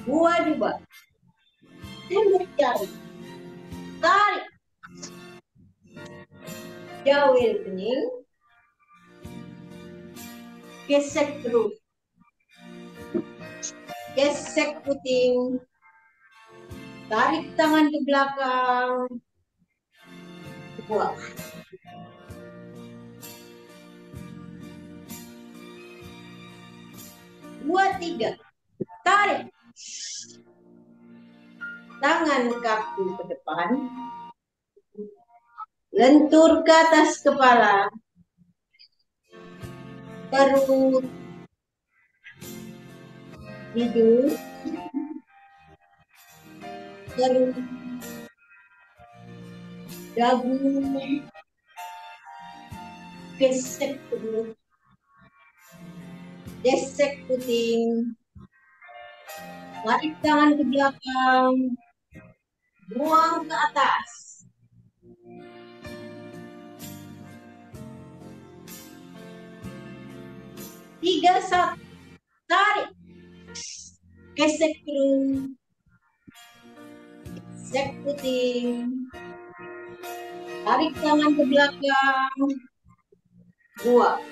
Dua juga, tunduk jari, tarik, jauhil kening, gesek perut, gesek puting, tarik tangan ke belakang, buang. Dua, tiga, tarik, tangan kaku ke depan, lentur ke atas kepala, perut, hidung, perut, dagu, gesek perut, gesek puting, tarik tangan ke belakang, buang ke atas. Tiga, satu, tarik, gesek perut, gesek puting, tarik tangan ke belakang, buang.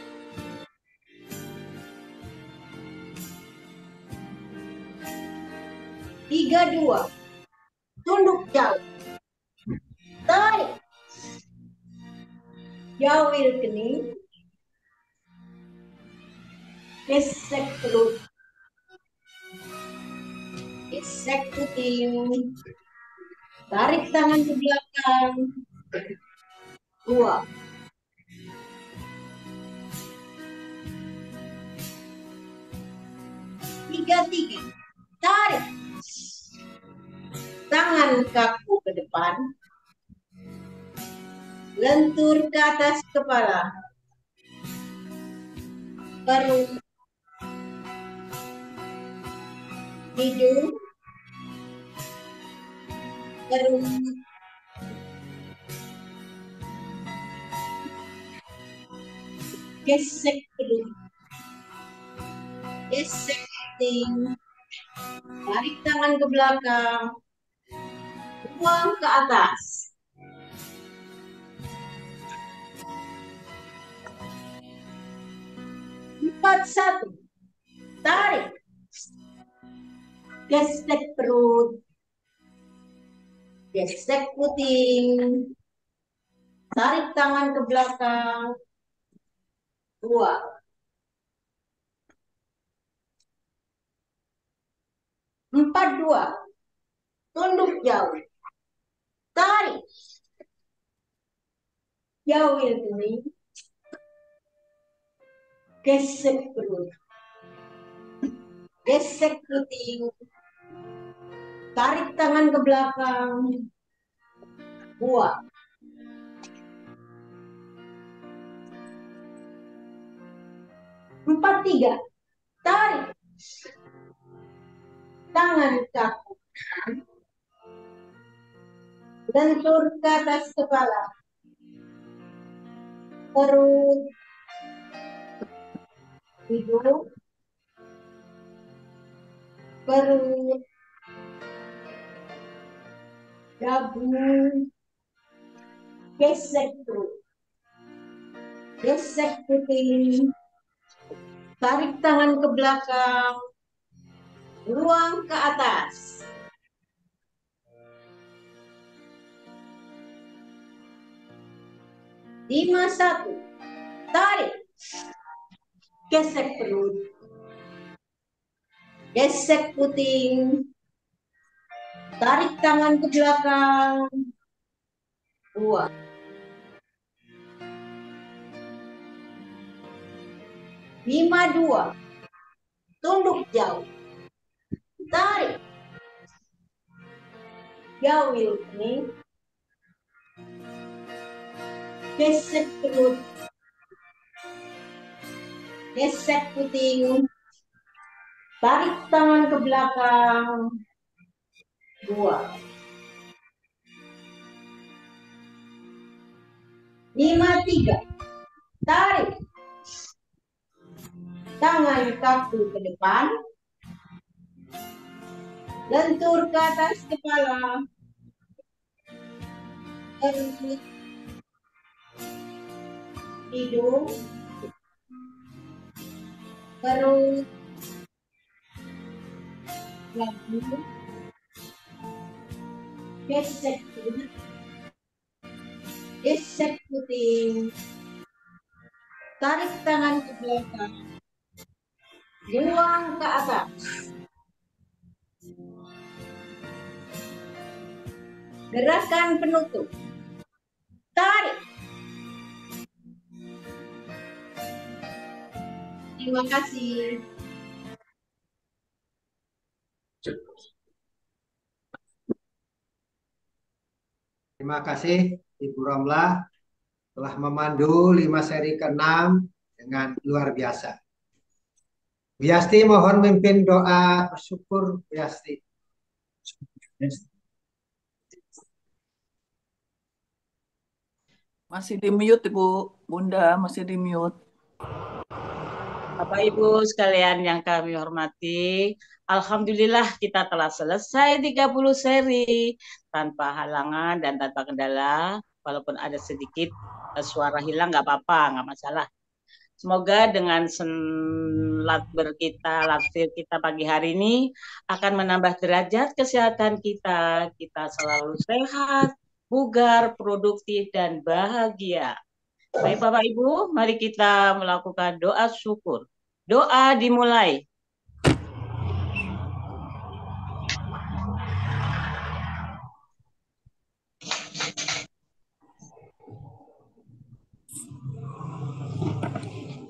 Tiga, dua, tunduk jauh, tarik, jauhil kening, gesek perut, gesek puting, tarik tangan ke belakang, buang. Tiga, tiga, tarik, tangan kaku ke depan, lentur ke atas kepala, perut, hidung, perut, gesek perut, gesek puting, tarik tangan ke belakang, buang ke atas. Empat, satu, tarik, gesek perut, gesek puting, tarik tangan ke belakang, buang. Empat, dua, tunduk jauh, tarik, jauhil kening, gesek perut, gesek puting, tarik tangan ke belakang, buang. Empat, tiga, tarik, tangan kaku, lentur ke atas kepala, perut, hidung, perut, dagu, gesek perut, gesek puting, tarik tangan ke belakang, buang ke atas. Lima, satu, tarik, Gesek perut. Gesek puting. Tarik tangan ke belakang. 2. 5-2. Tunduk jauh. Tarik. Jauh ini. Gesek perut. Gesek puting. Tarik tangan ke belakang. 2. 5-3. Tarik. Tangan kaku ke depan. Lentur ke atas kepala. Perut. Hidung. Perut. Lagi. Gesek perut. Gesek puting. Tarik tangan ke belakang. Buang ke atas. Gerakan penutup. Tarik. Terima kasih. Terima kasih Ibu Romlah telah memandu 5 seri ke-6 dengan luar biasa. Bu Yasti mohon mimpin doa bersyukur, Bu Yasti. Masih di mute Ibu Bunda, masih di mute. Bapak Ibu sekalian yang kami hormati, alhamdulillah kita telah selesai 30 seri tanpa halangan dan tanpa kendala. Walaupun ada sedikit suara hilang nggak apa-apa, nggak masalah. Semoga dengan latber kita pagi hari ini akan menambah derajat kesehatan kita. Kita selalu sehat, bugar, produktif, dan bahagia. Baik Bapak Ibu, mari kita melakukan doa syukur. Doa dimulai.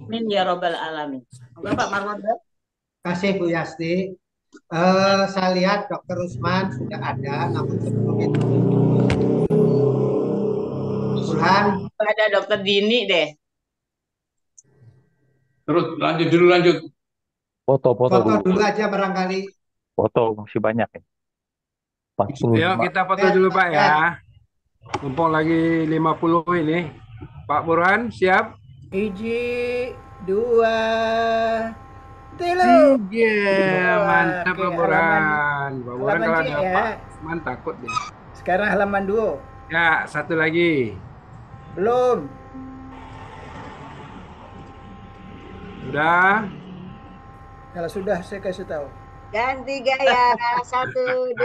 Amin ya robbal alamin. Bapak Marwanda. Terima kasih Bu Yasti. Saya lihat Dr. Usman sudah ada, namun sebelum itu Burhan. Ada Dr. Dini deh. Terus lanjut. Foto dulu aja barangkali. Foto masih banyak ya. 45. Yuk kita foto dulu Pak ya. Mumpung lagi 50 ini. Pak Burhan siap? 1, 2, 3. Mantap Pak Burhan. Pak Burhan kalau ada ya. Pak Usman takut deh. Sekarang halaman 2. Ya, satu lagi. Belum. Udah. Kalau sudah saya kasih tahu. Ganti gaya. 1, 2,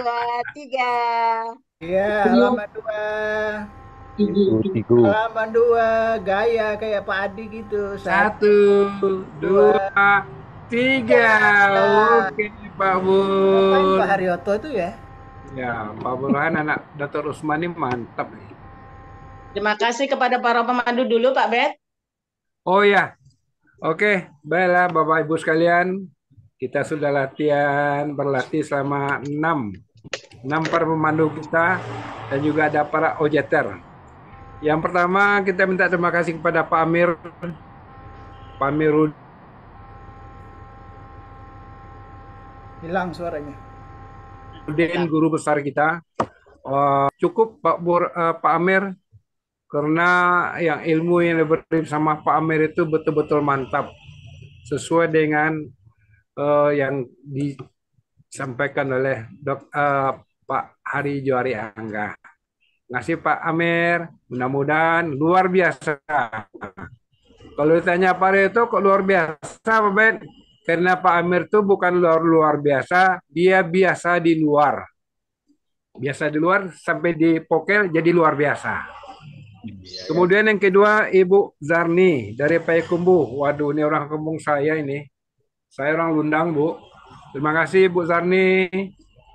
3. Iya, halaman 2. Halaman 2, gaya kayak Pak Adi gitu. 1, 2, 3. Oke Pak Bur. Pak Haryoto itu ya. Ya, Pak Burhan anak Dr. Usman ini mantap. Terima kasih kepada para pemandu dulu Pak Bet. Oh ya, oke, baiklah Bapak Ibu sekalian, kita sudah berlatih selama 6 para pemandu kita dan juga ada para ojeter. Yang pertama kita minta terima kasih kepada Pak Amir, Pak Amirud. Hilang suaranya. Udin guru besar kita. Cukup Pak Amir, karena yang ilmu yang diberi sama Pak Amir itu betul-betul mantap, sesuai dengan yang disampaikan oleh Pak Hari Johari Angga. Ngasih Pak Amir, mudah-mudahan luar biasa. Kalau ditanya Pak Reto kok luar biasa Pak Ben? Karena Pak Amir itu bukan luar biasa, dia biasa di luar. Biasa di luar sampai di pokel jadi luar biasa. Kemudian yang kedua Ibu Zarni dari Payakumbuh. Waduh, ini orang kampung saya ini. Saya orang Lundang, Bu. Terima kasih Bu Zarni.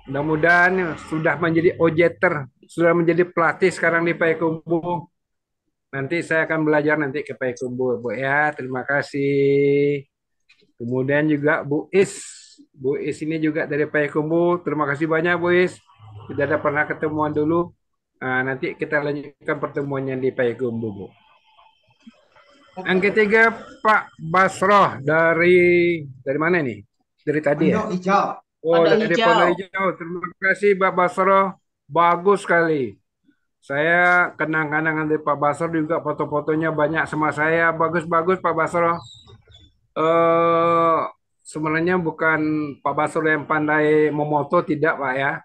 Mudah-mudahan sudah menjadi ojeter, sudah menjadi pelatih sekarang di Payakumbuh. Nanti saya akan belajar nanti ke Payakumbuh, Bu ya. Terima kasih. Kemudian juga Bu Is. Bu Is ini juga dari Payakumbuh. Terima kasih banyak Bu Is. Kita ada pernah ketemuan dulu. Nah, nanti kita lanjutkan pertemuannya di Payakumbuh, Bu. Yang ketiga Pak Basroh dari mana nih? Dari tadi ya? Pondok Hijau. Oh, Pondok dari Hijau. Pondok Hijau. Terima kasih Pak Basroh. Bagus sekali. Saya kenang-kenangan dari Pak Basroh juga, foto-fotonya banyak sama saya. Bagus-bagus Pak Basroh. Sebenarnya bukan Pak Basroh yang pandai memoto, tidak Pak ya.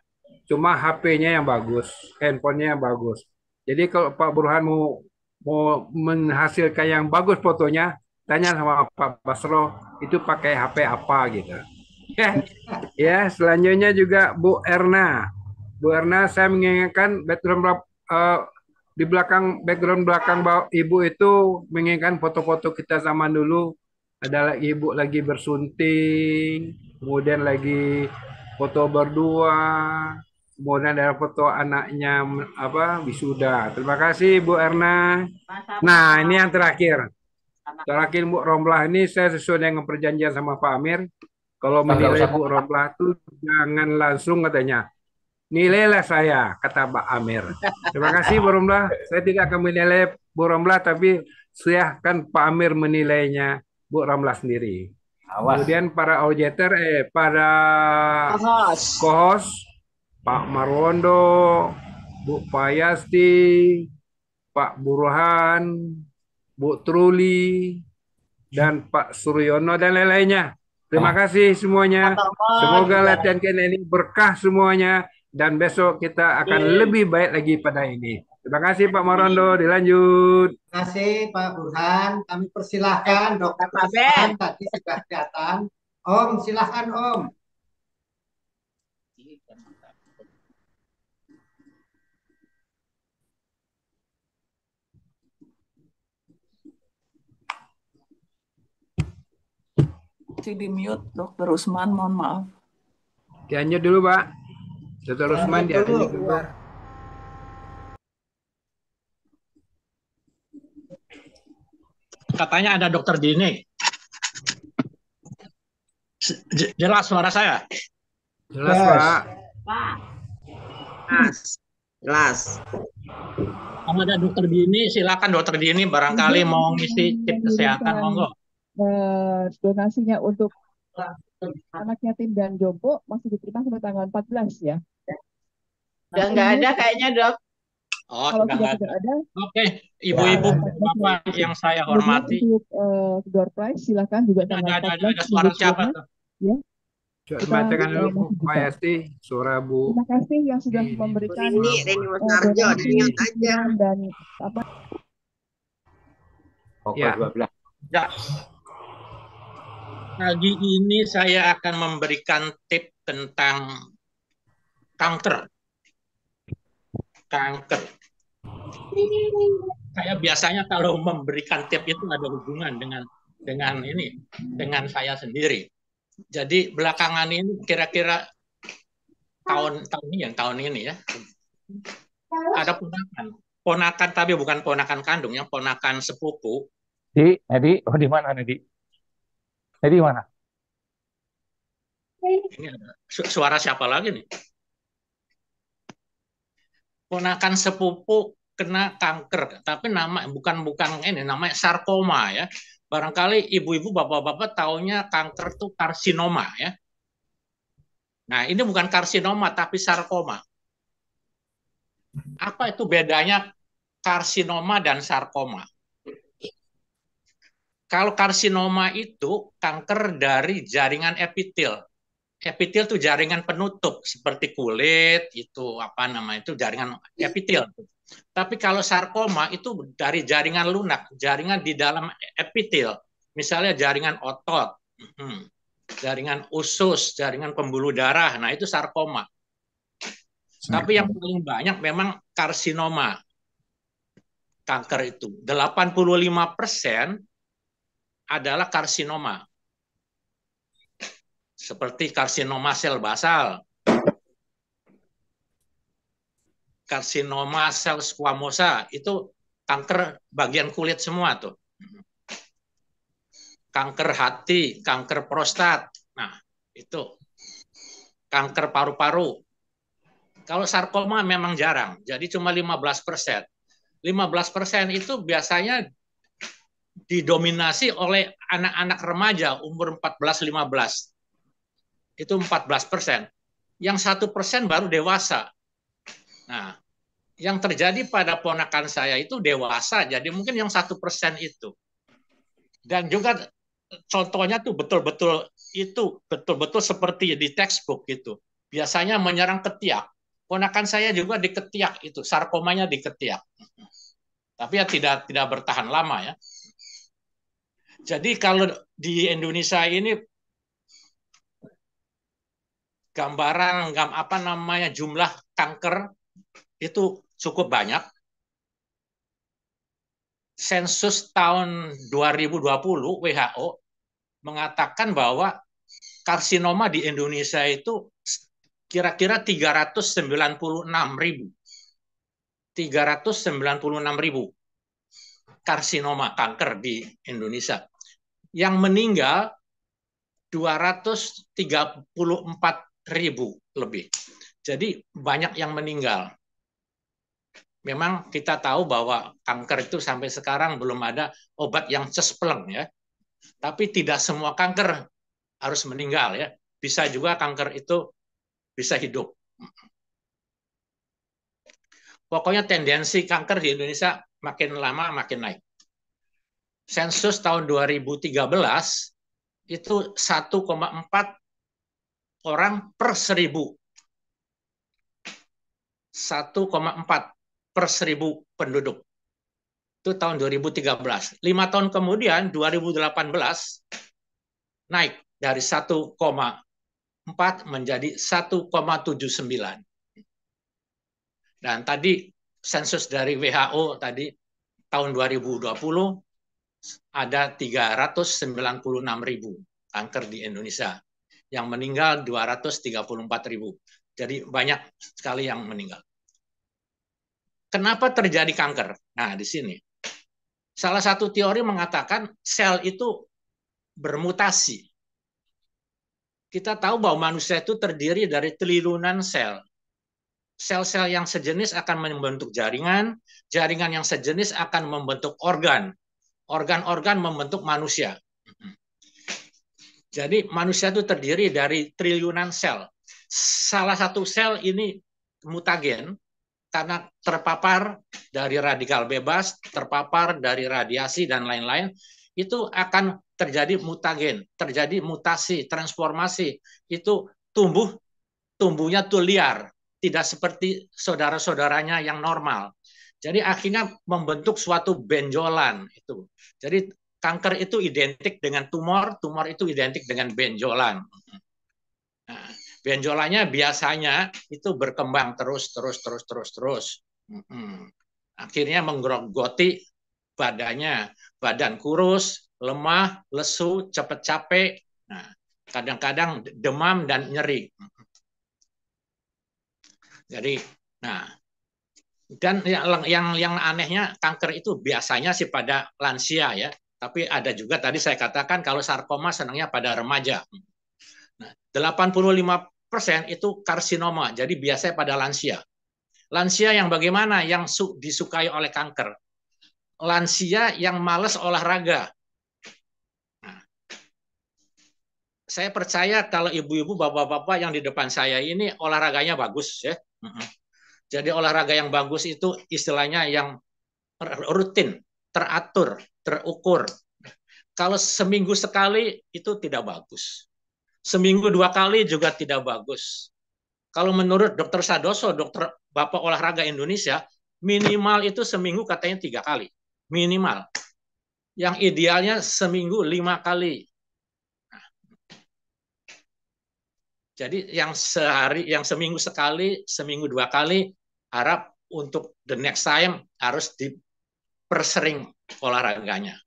Cuma HP-nya yang bagus, handphonenya yang bagus. Jadi kalau Pak Burhan mau menghasilkan yang bagus fotonya, tanya sama Pak Basroh itu pakai HP apa gitu. Ya, selanjutnya juga Bu Erna. Bu Erna, saya mengingatkan di background belakang Ibu itu mengingatkan foto-foto kita zaman dulu. Ada lagi Ibu lagi bersunting, kemudian lagi foto berdua, kemudian ada foto anaknya wisuda. Terima kasih Bu Erna. Nah, ini yang terakhir. Terakhir Bu Romlah ini saya sesuai dengan perjanjian sama Pak Amir. Kalau menilai Bu Romlah itu jangan langsung katanya. Nilailah saya, kata Pak Amir. Terima kasih Bu Romlah. Saya tidak akan menilai Bu Romlah, tapi silahkan Pak Amir menilainya Bu Romlah sendiri. Kemudian para auditor, para co-host, Pak Marwondo, Bu Payasti, Pak Burhan, Bu Truli, dan Pak Suryono dan lain-lainnya. Terima kasih semuanya. Semoga latihan kita ini berkah semuanya dan besok kita akan lebih baik lagi pada ini. Terima kasih Pak Marwondo, dilanjut. Terima kasih Pak Burhan. Kami persilahkan Dr. Usman tadi sudah datang. Om, silahkan Om. Masih di mute, Dr. Usman, mohon maaf. Dianjur dulu Pak. Dr. Usman dianjur dulu. Katanya ada Dokter Dini. Jelas suara saya? Jelas Pak. Jelas. Kalau ada Dokter Dini, silakan Dokter Dini barangkali mau ngisi tip kesehatan, monggo. Donasinya untuk anak yatim dan jompo masih diterima sampai tanggal 14 ya. Udah nggak ada kayaknya Dok. Oh, Kalau sudah tidak ada. Oke, ibu-ibu, bapak yang saya hormati. Untuk door prize silakan juga tanggal 14. Ada suara siapa tuh? Ya. Coba bacakan dulu Bu Payasti, suara Bu. Terima kasih yang sudah memberikan Reni Wasarjo, aja. Dan apa? Ya. 12. Ya. Pagi ini saya akan memberikan tip tentang kanker. Saya biasanya kalau memberikan tip itu ada hubungan dengan saya sendiri. Jadi belakangan ini kira-kira tahun ini ya ada ponakan tapi bukan ponakan kandung, yang ponakan sepupu. Nedi, di mana Nedi? Nedi mana? Ini ada suara siapa lagi nih? Ponakan sepupu kena kanker, tapi bukan ini namanya sarkoma ya. Barangkali ibu-ibu, bapak-bapak taunya kanker itu karsinoma ya. Nah, ini bukan karsinoma tapi sarkoma. Apa itu bedanya karsinoma dan sarkoma? Kalau karsinoma itu kanker dari jaringan epitel. Epitel itu jaringan penutup seperti kulit, itu jaringan epitel. Tapi kalau sarkoma itu dari jaringan lunak, jaringan di dalam epitel. Misalnya jaringan otot, jaringan usus, jaringan pembuluh darah. Nah, itu sarkoma. Tapi yang paling banyak memang karsinoma. kanker itu. 85% adalah karsinoma. Seperti karsinoma sel basal, karsinoma sel squamosa, itu kanker bagian kulit semua tuh. Kanker hati, kanker prostat. Nah, itu kanker paru-paru. Kalau sarkoma memang jarang, jadi cuma 15%. 15% itu biasanya didominasi oleh anak-anak remaja umur 14-15. Itu 14%. Yang 1% baru dewasa. Nah, yang terjadi pada ponakan saya itu dewasa, jadi mungkin yang 1% itu. Dan juga contohnya tuh betul-betul seperti di textbook gitu. Biasanya menyerang ketiak. Ponakan saya juga di ketiak itu, sarkomanya di ketiak. Tapi ya tidak bertahan lama ya. Jadi kalau di Indonesia ini gambaran jumlah kanker itu cukup banyak. Sensus tahun 2020 WHO mengatakan bahwa karsinoma di Indonesia itu kira-kira 396.000 karsinoma kanker di Indonesia. Yang meninggal 234.000 lebih. Jadi banyak yang meninggal. Memang kita tahu bahwa kanker itu sampai sekarang belum ada obat yang cespleng ya. Tapi tidak semua kanker harus meninggal ya. Bisa juga kanker itu bisa hidup. Pokoknya tendensi kanker di Indonesia makin lama makin naik. Sensus tahun 2013 itu 1,4 orang per 1.000. 1,4 per 1.000 penduduk. Itu tahun 2013. 5 tahun kemudian, 2018, naik dari 1,4 menjadi 1,79. Dan tadi sensus dari WHO tadi tahun 2020 ada 396.000 kanker di Indonesia. Yang meninggal 234.000. Jadi banyak sekali yang meninggal. Kenapa terjadi kanker? Nah, di sini. Salah satu teori mengatakan sel itu bermutasi. Kita tahu bahwa manusia itu terdiri dari triliunan sel. Sel-sel yang sejenis akan membentuk jaringan, jaringan yang sejenis akan membentuk organ, organ-organ membentuk manusia. Jadi manusia itu terdiri dari triliunan sel. Salah satu sel ini mutagen karena terpapar dari radikal bebas, terpapar dari radiasi dan lain-lain, itu akan terjadi mutagen, terjadi mutasi, transformasi. Itu tumbuhnya tuh liar, tidak seperti saudara-saudaranya yang normal. Jadi akhirnya membentuk suatu benjolan itu. Jadi kanker itu identik dengan tumor, tumor itu identik dengan benjolan. Nah, benjolannya biasanya itu berkembang terus. Akhirnya menggerogoti badannya, badan kurus, lemah, lesu, cepat capek. Nah, kadang-kadang demam dan nyeri. Jadi, nah, dan yang anehnya kanker itu biasanya sih pada lansia ya, tapi ada juga tadi saya katakan kalau sarkoma senangnya pada remaja. Nah, 85% itu karsinoma, jadi biasanya pada lansia. Lansia yang bagaimana? Yang disukai oleh kanker. Lansia yang malas olahraga. Nah, saya percaya kalau ibu-ibu, bapak-bapak yang di depan saya ini olahraganya bagus ya. Jadi olahraga yang bagus itu istilahnya yang rutin, teratur, terukur. Kalau seminggu sekali itu tidak bagus. Seminggu 2 kali juga tidak bagus. Kalau menurut Dr. Sadoso, dokter Bapak Olahraga Indonesia, minimal itu seminggu katanya 3 kali. Minimal. Yang idealnya seminggu 5 kali. Nah, jadi yang seminggu sekali, seminggu 2 kali, harap untuk the next time harus persering olahraganya.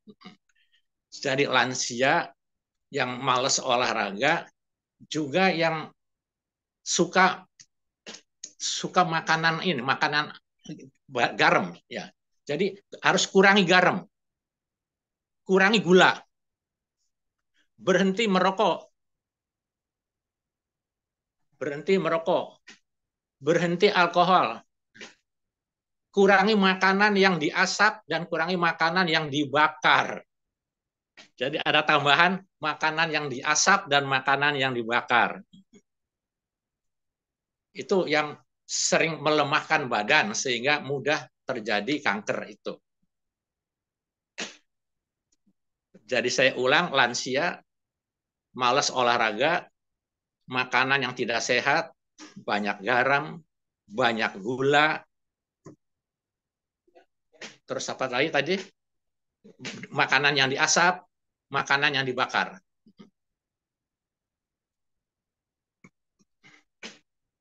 Jadi lansia yang males olahraga, juga yang suka makanan garam ya. Jadi harus kurangi garam, kurangi gula, berhenti merokok, berhenti alkohol, kurangi makanan yang diasap dan kurangi makanan yang dibakar. Jadi ada tambahan makanan yang diasap dan makanan yang dibakar. Itu yang sering melemahkan badan sehingga mudah terjadi kanker itu. Jadi saya ulang, lansia, malas olahraga, makanan yang tidak sehat, banyak garam, banyak gula. Terus apa lagi tadi? Makanan yang diasap, makanan yang dibakar.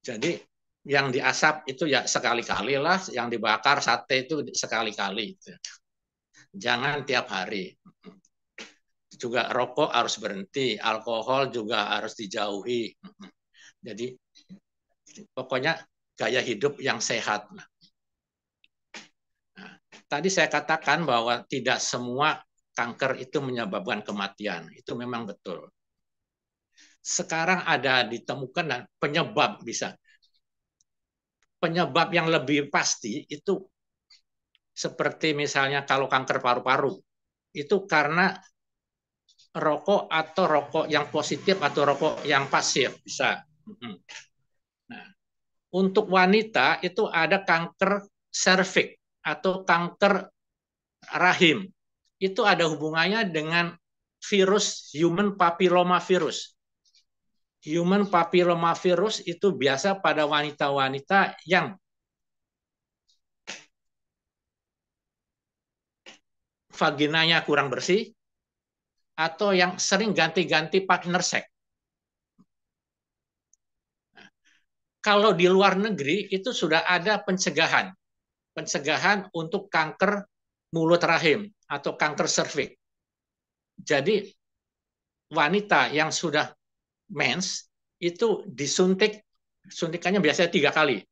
Jadi yang diasap itu ya sekali-kali lah, yang dibakar sate itu sekali-kali. Jangan tiap hari. Juga rokok harus berhenti, alkohol juga harus dijauhi. Jadi pokoknya gaya hidup yang sehat. Nah, tadi saya katakan bahwa tidak semua kanker itu menyebabkan kematian. Itu memang betul. Sekarang ada ditemukan dan penyebab bisa. Penyebab yang lebih pasti itu seperti misalnya kalau kanker paru-paru, itu karena rokok atau rokok yang positif atau rokok yang pasif bisa. Nah, untuk wanita itu ada kanker serviks atau kanker rahim. Itu ada hubungannya dengan virus human papilloma virus. Human papilloma virus itu biasa pada wanita-wanita yang vaginanya kurang bersih atau yang sering ganti-ganti partner seks. Kalau di luar negeri itu sudah ada pencegahan untuk kanker mulut rahim atau kanker serviks. Jadi wanita yang sudah mens itu suntikannya biasanya 3 kali.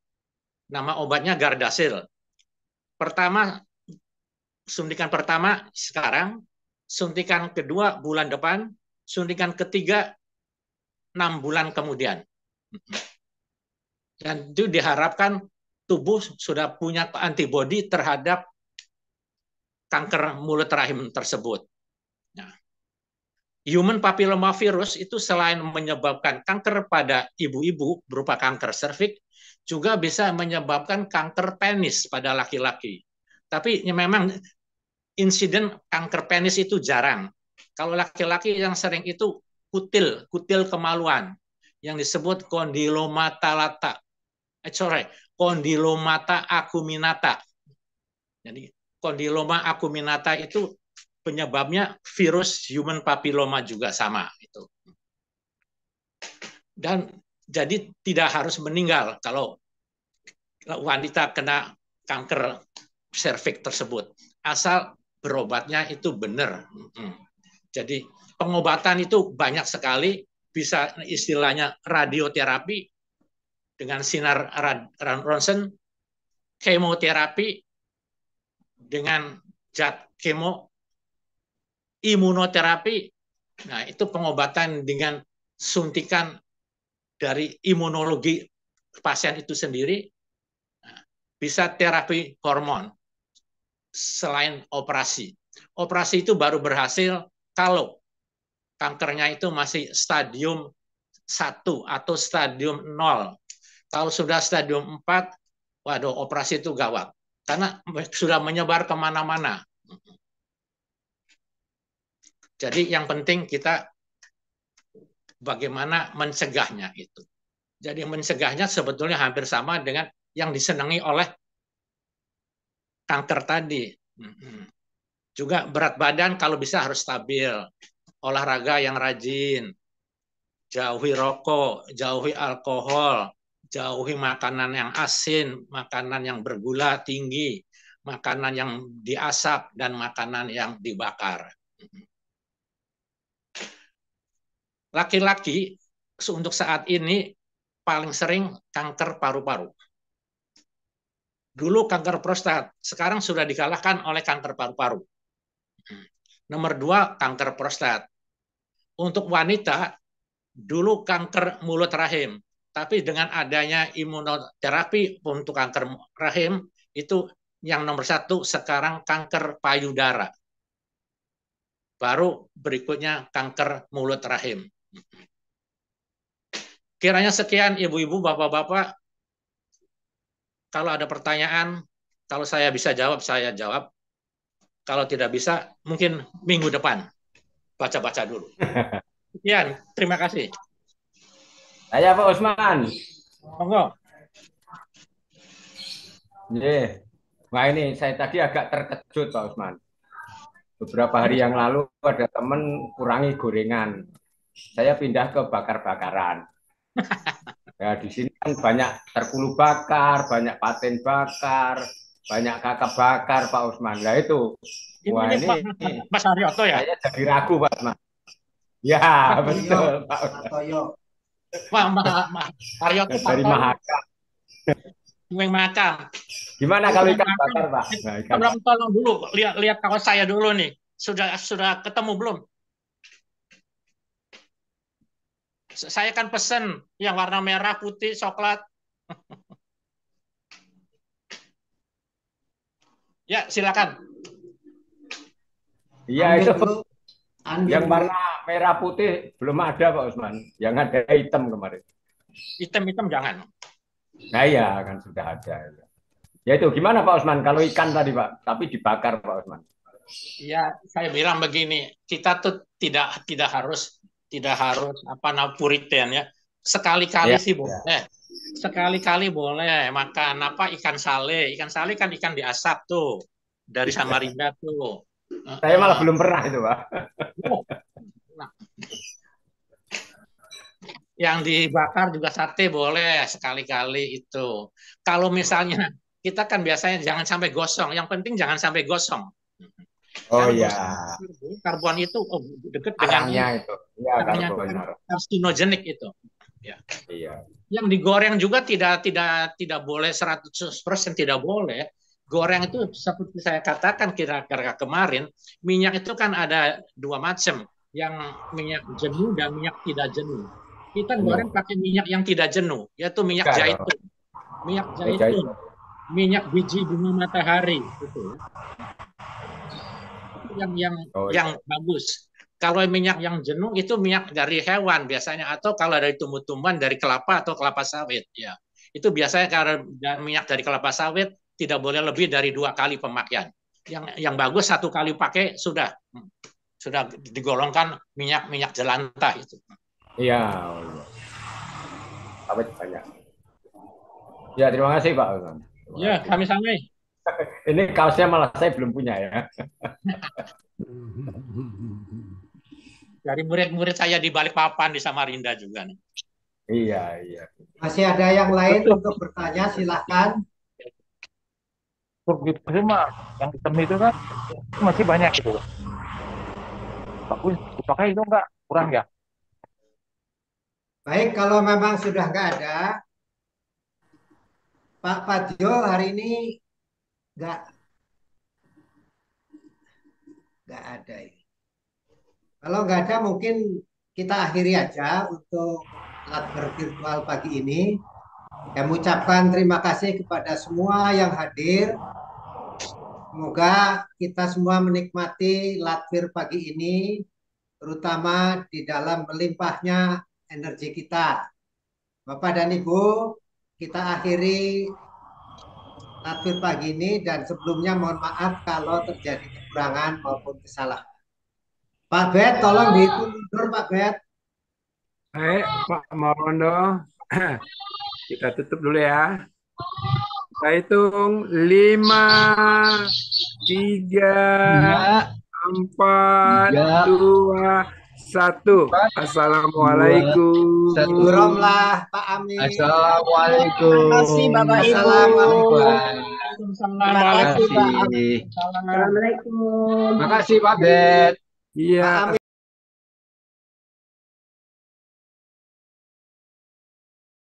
Nama obatnya Gardasil. Suntikan pertama sekarang, suntikan kedua bulan depan, suntikan ketiga 6 bulan kemudian. Dan itu diharapkan tubuh sudah punya antibodi terhadap kanker mulut rahim tersebut. Nah, human papilloma virus itu selain menyebabkan kanker pada ibu-ibu berupa kanker serviks, juga bisa menyebabkan kanker penis pada laki-laki. Tapi memang insiden kanker penis itu jarang. Kalau laki-laki yang sering itu kutil kemaluan yang disebut kondilomata acuminata. Jadi kondiloma acuminata itu penyebabnya virus human papilloma juga sama itu. Dan jadi tidak harus meninggal kalau wanita kena kanker serviks tersebut, asal berobatnya itu benar. Jadi pengobatan itu banyak sekali, bisa istilahnya radioterapi dengan sinar ronsen, kemoterapi dengan zat kemo, imunoterapi. Nah, itu pengobatan dengan suntikan dari imunologi pasien itu sendiri. Nah, bisa terapi hormon selain operasi. Operasi itu baru berhasil kalau kankernya itu masih stadium 1 atau stadium 0. Kalau sudah stadium 4, waduh, operasi itu gawat. Karena sudah menyebar kemana-mana. Jadi yang penting kita bagaimana mencegahnya itu. Jadi mencegahnya sebetulnya hampir sama dengan yang disenangi oleh kanker tadi. Juga berat badan kalau bisa harus stabil. Olahraga yang rajin. Jauhi rokok, jauhi alkohol, jauhi makanan yang asin, makanan yang bergula tinggi, makanan yang diasap dan makanan yang dibakar. Laki-laki untuk saat ini paling sering kanker paru-paru. Dulu kanker prostat, sekarang sudah dikalahkan oleh kanker paru-paru. Nomor 2, kanker prostat. Untuk wanita, dulu kanker mulut rahim. Tapi dengan adanya imunoterapi untuk kanker rahim, itu yang nomor 1 sekarang kanker payudara. Baru berikutnya kanker mulut rahim. Kiranya sekian ibu-ibu, bapak-bapak. Kalau ada pertanyaan, kalau saya bisa jawab, saya jawab. Kalau tidak bisa, mungkin minggu depan. Baca-baca dulu. Sekian, terima kasih. Saya Pak Usman. Monggo. Wah ini saya tadi agak terkejut Pak Usman. Beberapa hari yang lalu ada teman kurangi gorengan. Saya pindah ke bakar-bakaran. Ya di sini kan banyak terkulu bakar, banyak paten bakar, banyak kakap bakar Pak Usman. Nah itu. Wah ini Mas Haryoto ya? Saya jadi ragu Pak Usman. Ya betul Pak Usman. Haryoto dari Mahakam. Makam. Gimana kalau ikan bakar Pak? Nah, tolong dulu lihat kaos saya dulu nih. Sudah ketemu belum? Saya kan pesen yang warna merah, putih, coklat. Ya, silakan. Iya itu. Yang warna merah putih belum ada Pak Usman. Yang ada hitam kemarin. Hitam jangan. Nah iya kan sudah ada. Ya itu gimana Pak Usman kalau ikan tadi Pak, tapi dibakar Pak Usman? Ya saya bilang begini, kita tuh tidak harus puritan ya. Sekali-kali sih boleh. Sekali-kali boleh makan ikan sale. Ikan sale kan ikan diasap tuh dari Samarinda tuh. Saya malah belum pernah itu Pak. Yang dibakar juga sate boleh sekali-kali itu. Kalau misalnya kita kan biasanya jangan sampai gosong. Yang penting jangan sampai gosong. Oh iya. Karbon itu dekat dengan itu. Ya, karsinogenik itu. Ya. Iya. Yang digoreng juga tidak boleh 100% tidak boleh. Goreng itu seperti saya katakan kira-kira kemarin, minyak itu kan ada 2 macam, yang minyak jenuh dan minyak tidak jenuh. Kita goreng pakai minyak yang tidak jenuh, yaitu minyak zaitun. Minyak zaitun. Minyak biji bunga matahari itu. Yang bagus. Kalau minyak yang jenuh itu minyak dari hewan biasanya, atau kalau dari tumbuh-tumbuhan dari kelapa atau kelapa sawit ya. Itu biasanya kalau minyak dari kelapa sawit tidak boleh lebih dari 2 kali pemakaian. Yang bagus 1 kali pakai sudah digolongkan minyak jelantah itu. Iya. Sawit banyak. Ya terima kasih Pak. Ya kami-kami. Ini kaosnya malah saya belum punya ya. Dari murid-murid saya di Balikpapan di Samarinda juga nih. Iya. Masih ada yang lain untuk bertanya, silakan. Gitu mah yang hitam itu kan masih banyak gitu. Bagus, pakai itu enggak kurang ya? Baik, kalau memang sudah nggak ada, Pak Padjo hari ini nggak ada ini. Kalau nggak ada mungkin kita akhiri aja untuk latber virtual pagi ini. Saya mengucapkan terima kasih kepada semua yang hadir. Semoga kita semua menikmati latber pagi ini, terutama di dalam melimpahnya energi kita. Bapak dan Ibu, kita akhiri latber pagi ini dan sebelumnya mohon maaf kalau terjadi kekurangan maupun kesalahan. Pak Bet, tolong dihitung mundur Pak Bet. Baik, Pak Marondo. Kita tutup dulu ya. Kita hitung 5, 3, 4, 2, 1. Assalamualaikum. Buromlah Pak Amin. Assalamualaikum. Terima kasih Bapak Ibu. Assalamualaikum. Waalaikumsalam. Terima kasih. Assalamualaikum. Makasih Pak Bet. Pak Iya. Amin.